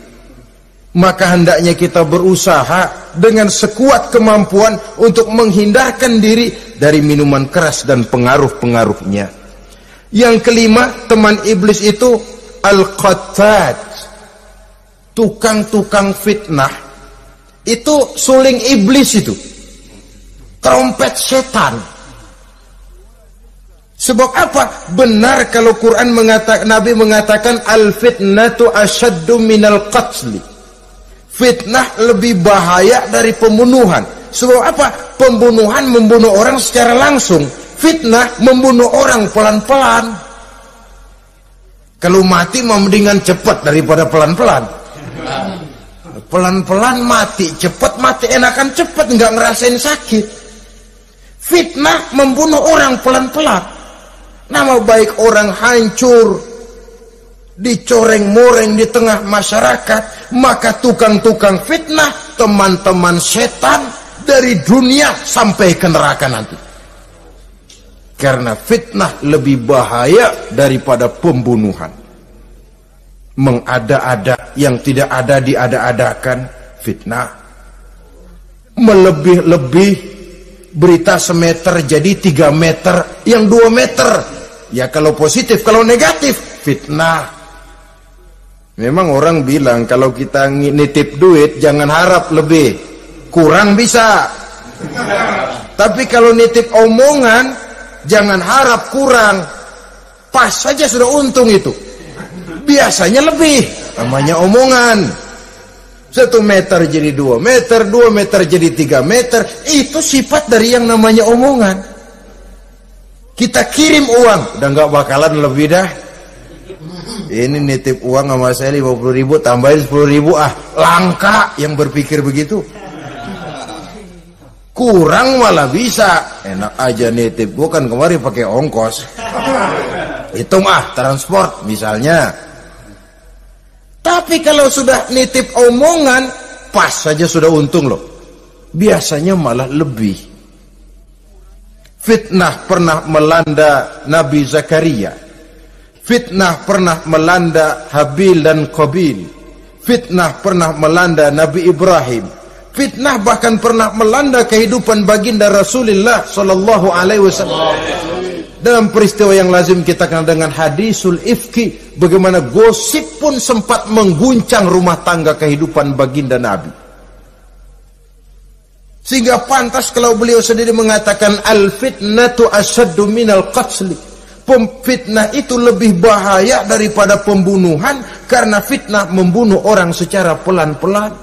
Maka hendaknya kita berusaha dengan sekuat kemampuan untuk menghindarkan diri dari minuman keras dan pengaruh-pengaruhnya. Yang kelima, teman iblis itu al-qattat, tukang-tukang fitnah. Itu suling iblis itu, trompet setan. Sebab apa? Benar kalau Quran mengatakan, Nabi mengatakan al-fitnatu asyaddu minal qatli. Fitnah lebih bahaya dari pembunuhan. Sebab apa? Pembunuhan membunuh orang secara langsung. Fitnah membunuh orang pelan-pelan. Kalau mati mendingan cepat daripada pelan-pelan. Pelan-pelan mati, cepat mati enakan cepat, nggak ngerasain sakit. Fitnah membunuh orang pelan-pelan. Nama baik orang hancur, dicoreng-moreng di tengah masyarakat. Maka tukang-tukang fitnah, teman-teman setan dari dunia sampai ke neraka nanti. Karena fitnah lebih bahaya daripada pembunuhan. Mengada-ada yang tidak ada diada-adakan, fitnah. Melebih-lebih, berita semeter jadi 3 meter, yang 2 meter. Ya kalau positif, kalau negatif, fitnah. Memang orang bilang kalau kita nitip duit jangan harap lebih, kurang bisa. Tapi kalau nitip omongan jangan harap kurang, pas saja sudah untung itu. Biasanya lebih, namanya omongan. 1 meter jadi 2 meter, 2 meter jadi 3 meter. Itu sifat dari yang namanya omongan. Kita kirim uang, udah gak bakalan lebih dah. Ini nitip uang sama saya 50.000, tambahin 10.000, langka yang berpikir begitu. Kurang malah bisa. Enak aja nitip, gua kan kemarin pakai ongkos. Hitung transport misalnya. Tapi kalau sudah nitip omongan, pas saja sudah untung loh. Biasanya malah lebih. Fitnah pernah melanda Nabi Zakaria. Fitnah pernah melanda Habil dan Qabil. Fitnah pernah melanda Nabi Ibrahim. Fitnah bahkan pernah melanda kehidupan baginda Rasulullah sallallahu alaihi wasallam. Dalam peristiwa yang lazim kita kenal dengan hadisul ifki, bagaimana gosip pun sempat mengguncang rumah tangga kehidupan baginda Nabi. Sehingga pantas kalau beliau sendiri mengatakan al-fitnatu asyaddu minal qatl. Fitnah itu lebih bahaya daripada pembunuhan, karena fitnah membunuh orang secara pelan-pelan.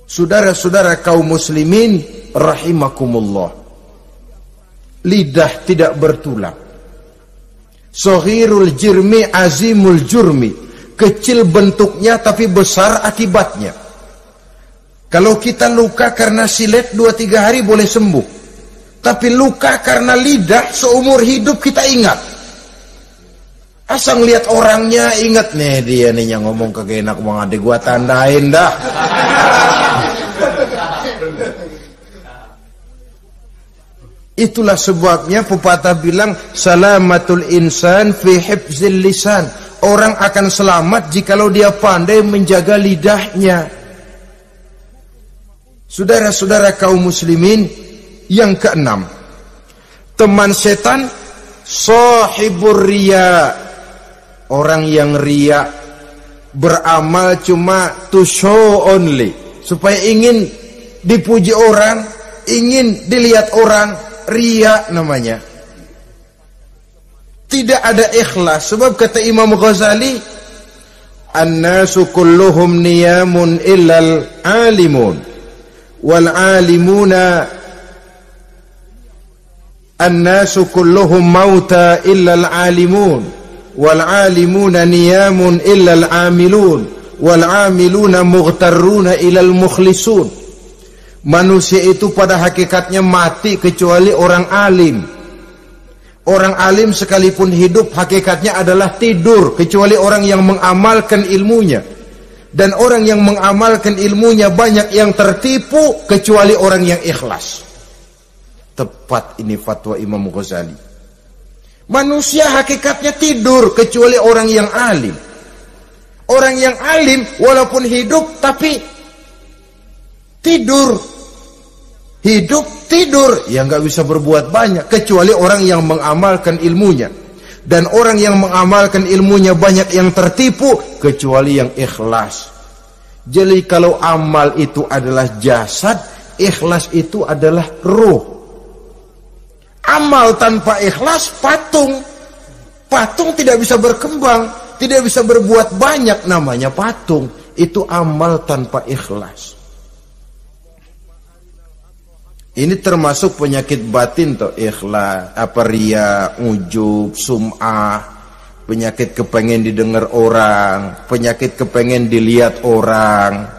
Saudara-saudara kaum muslimin rahimakumullah. Lidah tidak bertulang. Soghirul jirmi azimul jurmi. Kecil bentuknya tapi besar akibatnya. Kalau kita luka karena silet 2-3 hari boleh sembuh. Tapi luka karena lidah seumur hidup kita ingat. Asal lihat orangnya ingat nih, dia nih yang ngomong kagak enak, mau adik gua tandain dah. Itulah sebabnya pepatah bilang salamatul insan fi hifzil lisan. Orang akan selamat jikalau dia pandai menjaga lidahnya. Saudara-saudara kaum muslimin, yang keenam, teman setan sahibur riya. Orang yang riya, beramal cuma to show only, supaya ingin dipuji orang, ingin dilihat orang. Riya namanya. Tidak ada ikhlas. Sebab kata Imam Ghazali, an-nasu kulluhum niyamun illal alimun, wal alimuna an-nasu kulluhum mauta illal alimun, wal alimuna niyamun illal amilun, wal amiluna mughtarruna illal mukhlisun. Manusia itu pada hakikatnya mati kecuali orang alim. Orang alim sekalipun hidup hakikatnya adalah tidur, kecuali orang yang mengamalkan ilmunya. Dan orang yang mengamalkan ilmunya banyak yang tertipu, kecuali orang yang ikhlas. Tepat ini fatwa Imam Ghazali. Manusia hakikatnya tidur kecuali orang yang alim. Orang yang alim walaupun hidup tapi tidur. Hidup tidur, ya nggak bisa berbuat banyak, kecuali orang yang mengamalkan ilmunya. Dan orang yang mengamalkan ilmunya banyak yang tertipu, kecuali yang ikhlas. Jadi kalau amal itu adalah jasad, ikhlas itu adalah ruh. Amal tanpa ikhlas patung. Patung tidak bisa berkembang, tidak bisa berbuat banyak, namanya patung. Itu amal tanpa ikhlas. Ini termasuk penyakit batin toh, ikhlas, riya, ujub, sum'ah, penyakit kepengen didengar orang, penyakit kepengen dilihat orang.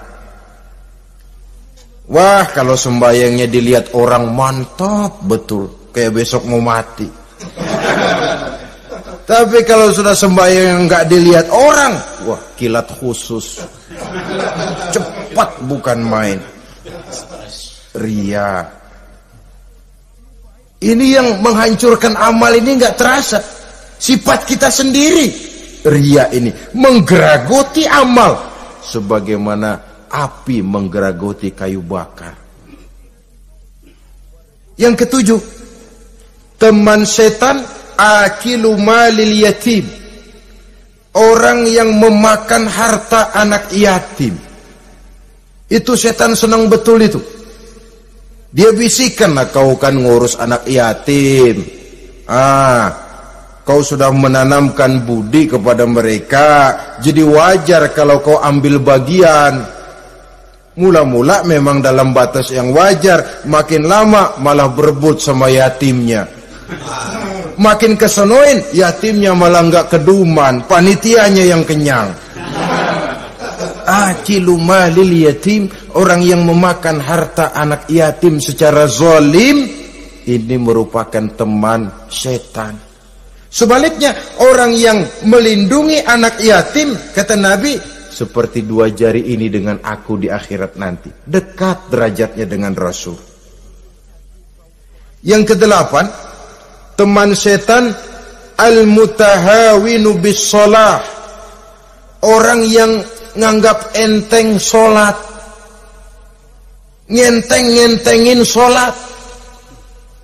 Wah, kalau sembayangnya dilihat orang mantap betul, kayak besok mau mati. Tapi kalau sudah sembayang nggak dilihat orang, wah kilat khusus, cepat bukan main. Riya. Ini yang menghancurkan amal ini nggak terasa. Sifat kita sendiri. Riya ini menggeragoti amal, sebagaimana api menggeragoti kayu bakar. Yang ketujuh, teman setan akilu malil yatim. Orang yang memakan harta anak yatim. Itu setan senang betul itu. Dia bisikan, nah kau kan ngurus anak yatim. Kau sudah menanamkan budi kepada mereka, jadi wajar kalau kau ambil bagian. Mula-mula memang dalam batas yang wajar, makin lama malah berebut sama yatimnya. Makin kesonoin, yatimnya malah nggak keduman, panitianya yang kenyang. Akilu malil yatim, orang yang memakan harta anak yatim secara zalim, ini merupakan teman setan. Sebaliknya, orang yang melindungi anak yatim, kata Nabi, seperti dua jari ini dengan aku di akhirat nanti. Dekat derajatnya dengan Rasul. Yang kedelapan, teman setan al-mutahawinu bis shalah. Orang yang nganggap enteng sholat, ngenteng-ngentengin sholat.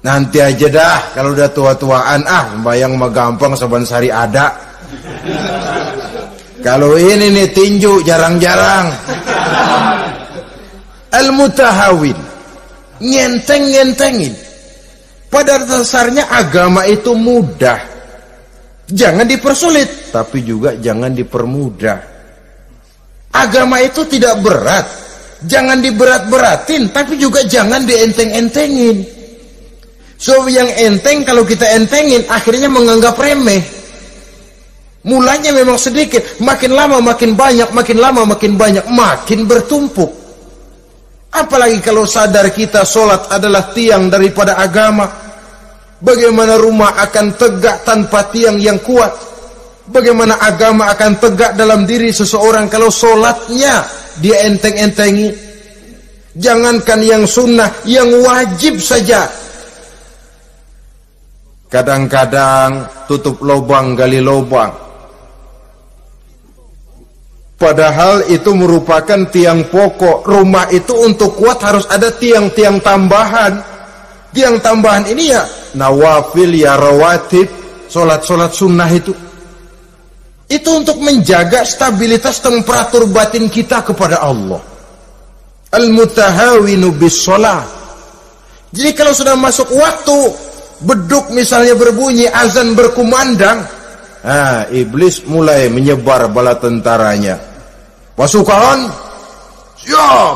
Nanti aja dah, kalau udah tua-tuaan, sembayang mah gampang, saban sehari ada. Kalau ini nih tinju jarang-jarang. Al-mutahawin, ngenteng-ngentengin. Pada dasarnya agama itu mudah, jangan dipersulit, tapi juga jangan dipermudah. Agama itu tidak berat, jangan diberat-beratin, tapi juga jangan dienteng-entengin. So yang enteng kalau kita entengin akhirnya menganggap remeh. Mulanya memang sedikit, makin lama makin banyak, makin lama makin banyak, makin bertumpuk. Apalagi kalau sadar kita sholat adalah tiang daripada agama. Bagaimana rumah akan tegak tanpa tiang yang kuat? Bagaimana agama akan tegak dalam diri seseorang kalau sholatnya dia enteng-entengi? Jangankan yang sunnah, yang wajib saja. Kadang-kadang tutup lubang gali lubang. Padahal itu merupakan tiang pokok. Rumah itu untuk kuat harus ada tiang-tiang tambahan. Tiang tambahan ini ya nawafil, ya rawatib, solat-solat sunnah itu. Itu untuk menjaga stabilitas temperatur batin kita kepada Allah. Al-mutahawinu bis shalah. Jadi kalau sudah masuk waktu, beduk misalnya berbunyi, azan berkumandang, iblis mulai menyebar bala tentaranya. Pasukan, siap.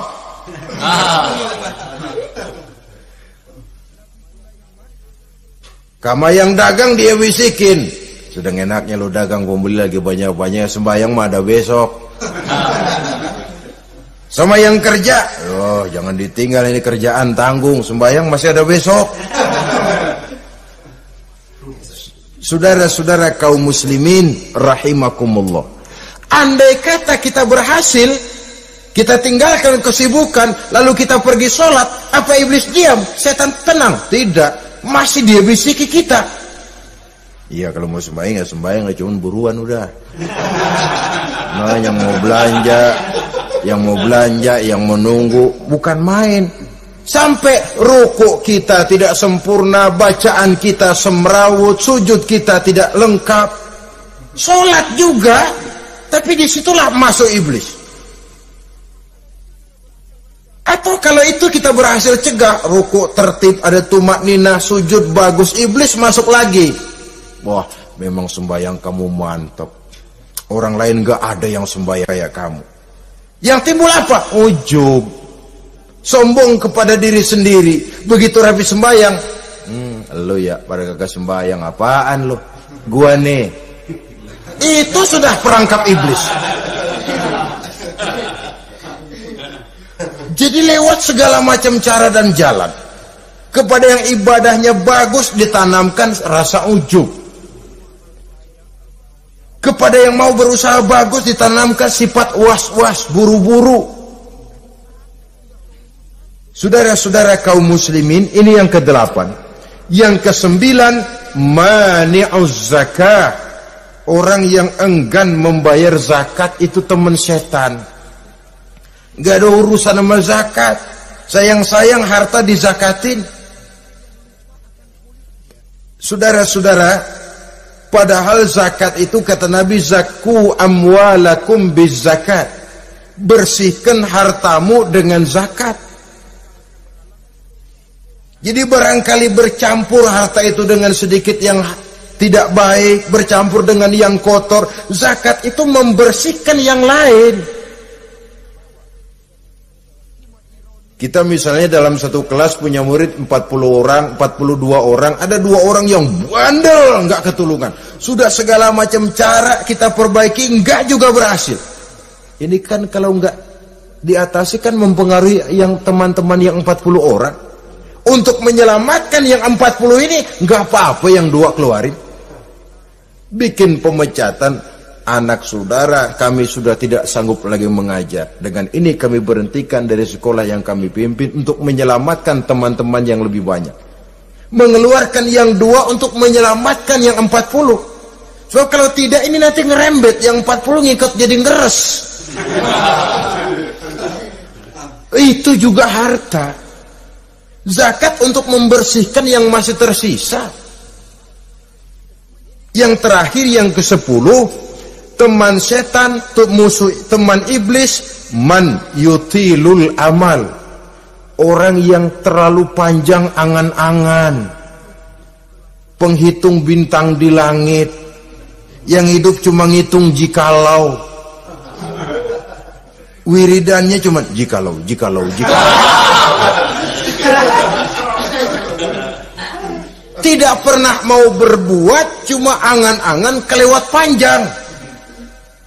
Kama yang dagang dia bisikin, sedang enaknya lo dagang, pembeli lagi banyak-banyak, sembahyang mah ada besok. Sama yang kerja, jangan ditinggal, ini kerjaan tanggung, sembahyang masih ada besok. Saudara-saudara kaum muslimin rahimakumullah, andai kata kita berhasil, kita tinggalkan kesibukan, lalu kita pergi sholat, apa iblis diam? Setan tenang? Tidak, masih dia bisiki kita. Iya, kalau mau sembahyang ya sembahyang, cuma buruan udah. Nah, yang mau belanja, yang menunggu, bukan main. Sampai ruku kita tidak sempurna, bacaan kita semrawut, sujud kita tidak lengkap, sholat juga, tapi disitulah masuk iblis. Atau kalau itu kita berhasil cegah, ruku tertib, ada tumakninah, sujud bagus, iblis masuk lagi. Wah, memang sembahyang kamu mantap, orang lain gak ada yang sembahyang kayak kamu. Yang timbul apa? Ujub, sombong kepada diri sendiri. Begitu rapi sembahyang, lu ya pada kagak sembahyang, apaan lu? Gua nih. Itu sudah perangkap iblis. Jadi lewat segala macam cara dan jalan, kepada yang ibadahnya bagus ditanamkan rasa ujub, kepada yang mau berusaha bagus ditanamkan sifat was-was, buru-buru. Saudara-saudara kaum muslimin, ini yang ke-8. Yang ke-9, mani'uz zakah. Orang yang enggan membayar zakat itu teman setan. Gak ada urusan sama zakat. Sayang-sayang harta dizakatin. Saudara-saudara, padahal zakat itu kata Nabi, zakku amwalakum biz zakat. Bersihkan hartamu dengan zakat. Jadi barangkali bercampur harta itu dengan sedikit yang tidak baik, bercampur dengan yang kotor. Zakat itu membersihkan yang lain. Kita misalnya dalam satu kelas punya murid 40 orang, 42 orang, ada 2 orang yang bandel, nggak ketulungan. Sudah segala macam cara kita perbaiki, nggak juga berhasil. Ini kan kalau nggak diatasi kan mempengaruhi yang teman-teman yang 40 orang. Untuk menyelamatkan yang 40 ini, nggak apa-apa yang 2 keluarin. Bikin pemecatan. Anak saudara, kami sudah tidak sanggup lagi mengajar. Dengan ini kami berhentikan dari sekolah yang kami pimpin untuk menyelamatkan teman-teman yang lebih banyak. Mengeluarkan yang 2 untuk menyelamatkan yang 40. So kalau tidak ini nanti ngerembet, yang 40 ngikut jadi ngeres. Itu juga harta. Zakat untuk membersihkan yang masih tersisa. Yang terakhir, yang ke-10, teman setan, musuh, teman iblis, man yutilul amal, orang yang terlalu panjang angan-angan, penghitung bintang di langit, yang hidup cuma ngitung jikalau, wiridannya cuma jikalau. Tidak pernah mau berbuat, cuma angan-angan kelewat panjang.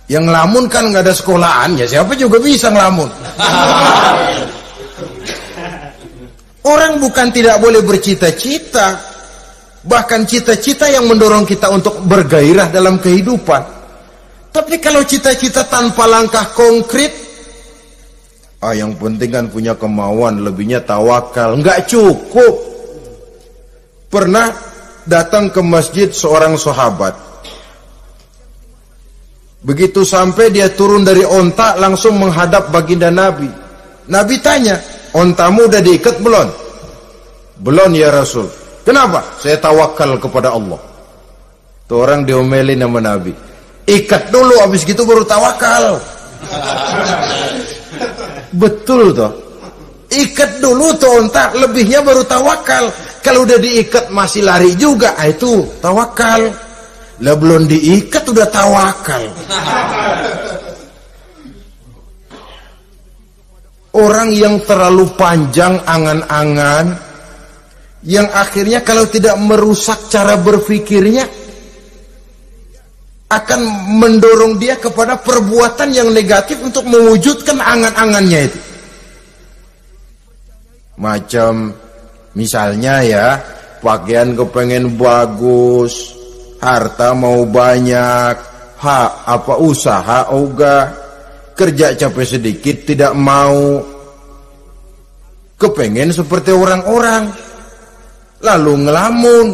Yang ngelamun kan nggak ada sekolahan, ya siapa juga bisa ngelamun. Orang bukan tidak boleh bercita-cita, bahkan cita-cita yang mendorong kita untuk bergairah dalam kehidupan. Tapi kalau cita-cita tanpa langkah konkret, yang penting kan punya kemauan, lebihnya tawakal, nggak cukup. Pernah datang ke masjid seorang sahabat. Begitu sampai dia turun dari onta, langsung menghadap baginda Nabi. Nabi tanya, ontamu udah diikat belum? Belum ya Rasul. Kenapa? Saya tawakal kepada Allah. Tuh orang diomelin sama Nabi. Ikat dulu, habis gitu baru tawakal. Betul toh. Ikat dulu tuh onta, lebihnya baru tawakal. Kalau udah diikat masih lari juga, itu tawakal. Lah belum diikat udah tawakal. Orang yang terlalu panjang angan-angan, yang akhirnya kalau tidak merusak cara berpikirnya, akan mendorong dia kepada perbuatan yang negatif untuk mewujudkan angan-angannya itu. Macam misalnya ya, pakaian kepengen bagus, harta mau banyak, usaha ogah, kerja capek sedikit tidak mau, kepengen seperti orang-orang, lalu ngelamun.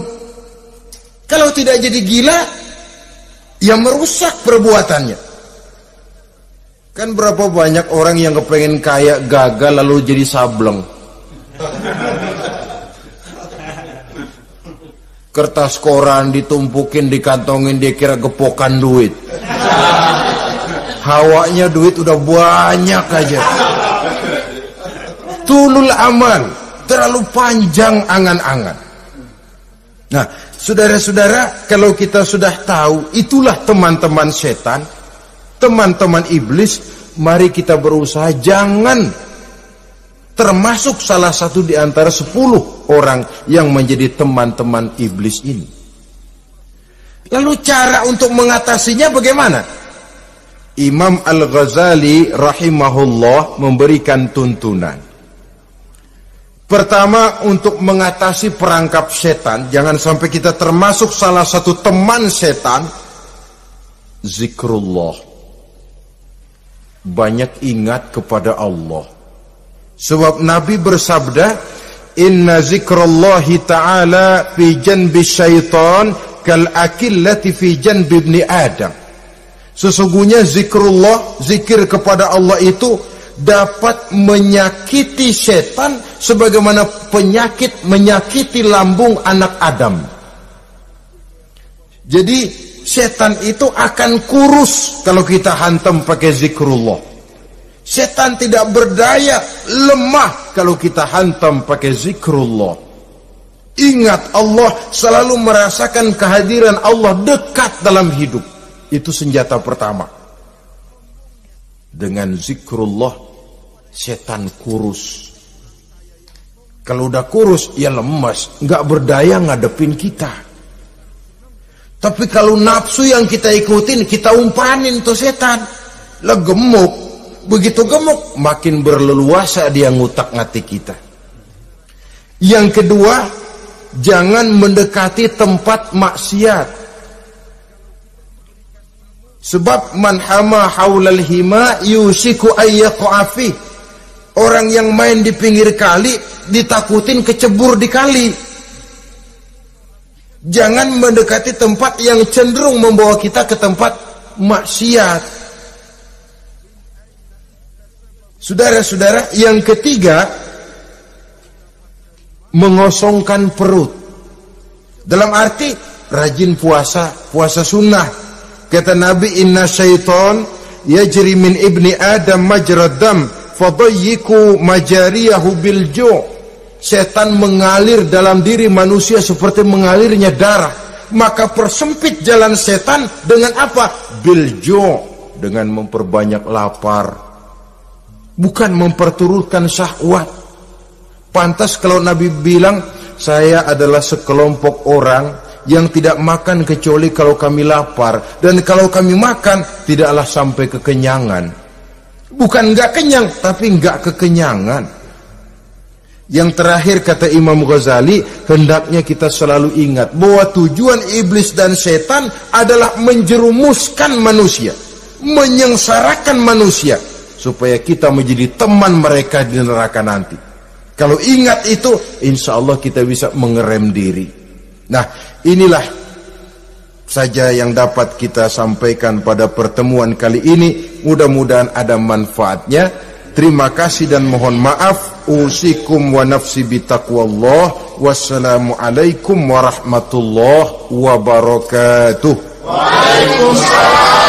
Kalau tidak jadi gila, ya merusak perbuatannya. Kan berapa banyak orang yang kepengen kaya, gagal lalu jadi sableng. Kertas koran ditumpukin, dikantongin, dia kira gepokan duit. Hawanya duit udah banyak aja. Tulul amal, terlalu panjang angan-angan. Nah, saudara-saudara, kalau kita sudah tahu itulah teman-teman setan, teman-teman iblis, mari kita berusaha jangan termasuk salah satu di antara 10 orang yang menjadi teman-teman iblis ini. Lalu cara untuk mengatasinya bagaimana? Imam Al-Ghazali rahimahullah memberikan tuntunan. Pertama, untuk mengatasi perangkap setan, jangan sampai kita termasuk salah satu teman setan, zikrullah. Banyak ingat kepada Allah. Sebab Nabi bersabda, inna zikrallahi ta'ala fi janbi syaitan kal akillati fi janbi ibni Adam. Sesungguhnya zikrullah, zikir kepada Allah itu dapat menyakiti setan sebagaimana penyakit menyakiti lambung anak Adam. Jadi setan itu akan kurus kalau kita hantam pakai zikrullah. Setan tidak berdaya, lemah kalau kita hantam pakai zikrullah. Ingat Allah, selalu merasakan kehadiran Allah dekat dalam hidup. Itu senjata pertama. Dengan zikrullah, setan kurus. Kalau udah kurus, ya lemas, nggak berdaya ngadepin kita. Tapi kalau nafsu yang kita ikutin, kita umpanin tuh setan. Lah gemuk, begitu gemuk, makin berleluasa dia ngutak-ngatik kita. Yang kedua, jangan mendekati tempat maksiat. Sebab man hama haulal hima yusiku ayyaqafi. Orang yang main di pinggir kali ditakutin kecebur di kali. Jangan mendekati tempat yang cenderung membawa kita ke tempat maksiat. Saudara-saudara, yang ketiga, mengosongkan perut. Dalam arti rajin puasa sunnah. Kata Nabi, inna syaitan yajri min ibni adam majrad dam fadayyiku majariyahu bilju'. Setan mengalir dalam diri manusia seperti mengalirnya darah. Maka persempit jalan setan dengan apa? Bilju', dengan memperbanyak lapar, bukan memperturutkan syahwat. Pantas kalau Nabi bilang, saya adalah sekelompok orang yang tidak makan kecuali kalau kami lapar, dan kalau kami makan tidaklah sampai kekenyangan. Bukan enggak kenyang, tapi enggak kekenyangan. Yang terakhir kata Imam Ghazali, hendaknya kita selalu ingat bahwa tujuan iblis dan setan adalah menjerumuskan manusia, menyengsarakan manusia, supaya kita menjadi teman mereka di neraka nanti. Kalau ingat itu, insya Allah kita bisa mengerem diri. Nah, inilah saja yang dapat kita sampaikan pada pertemuan kali ini. Mudah-mudahan ada manfaatnya. Terima kasih dan mohon maaf. Usikum wa nafsi bitaqwallah. Wassalamualaikum warahmatullahi wabarakatuh. Waalaikumsalam.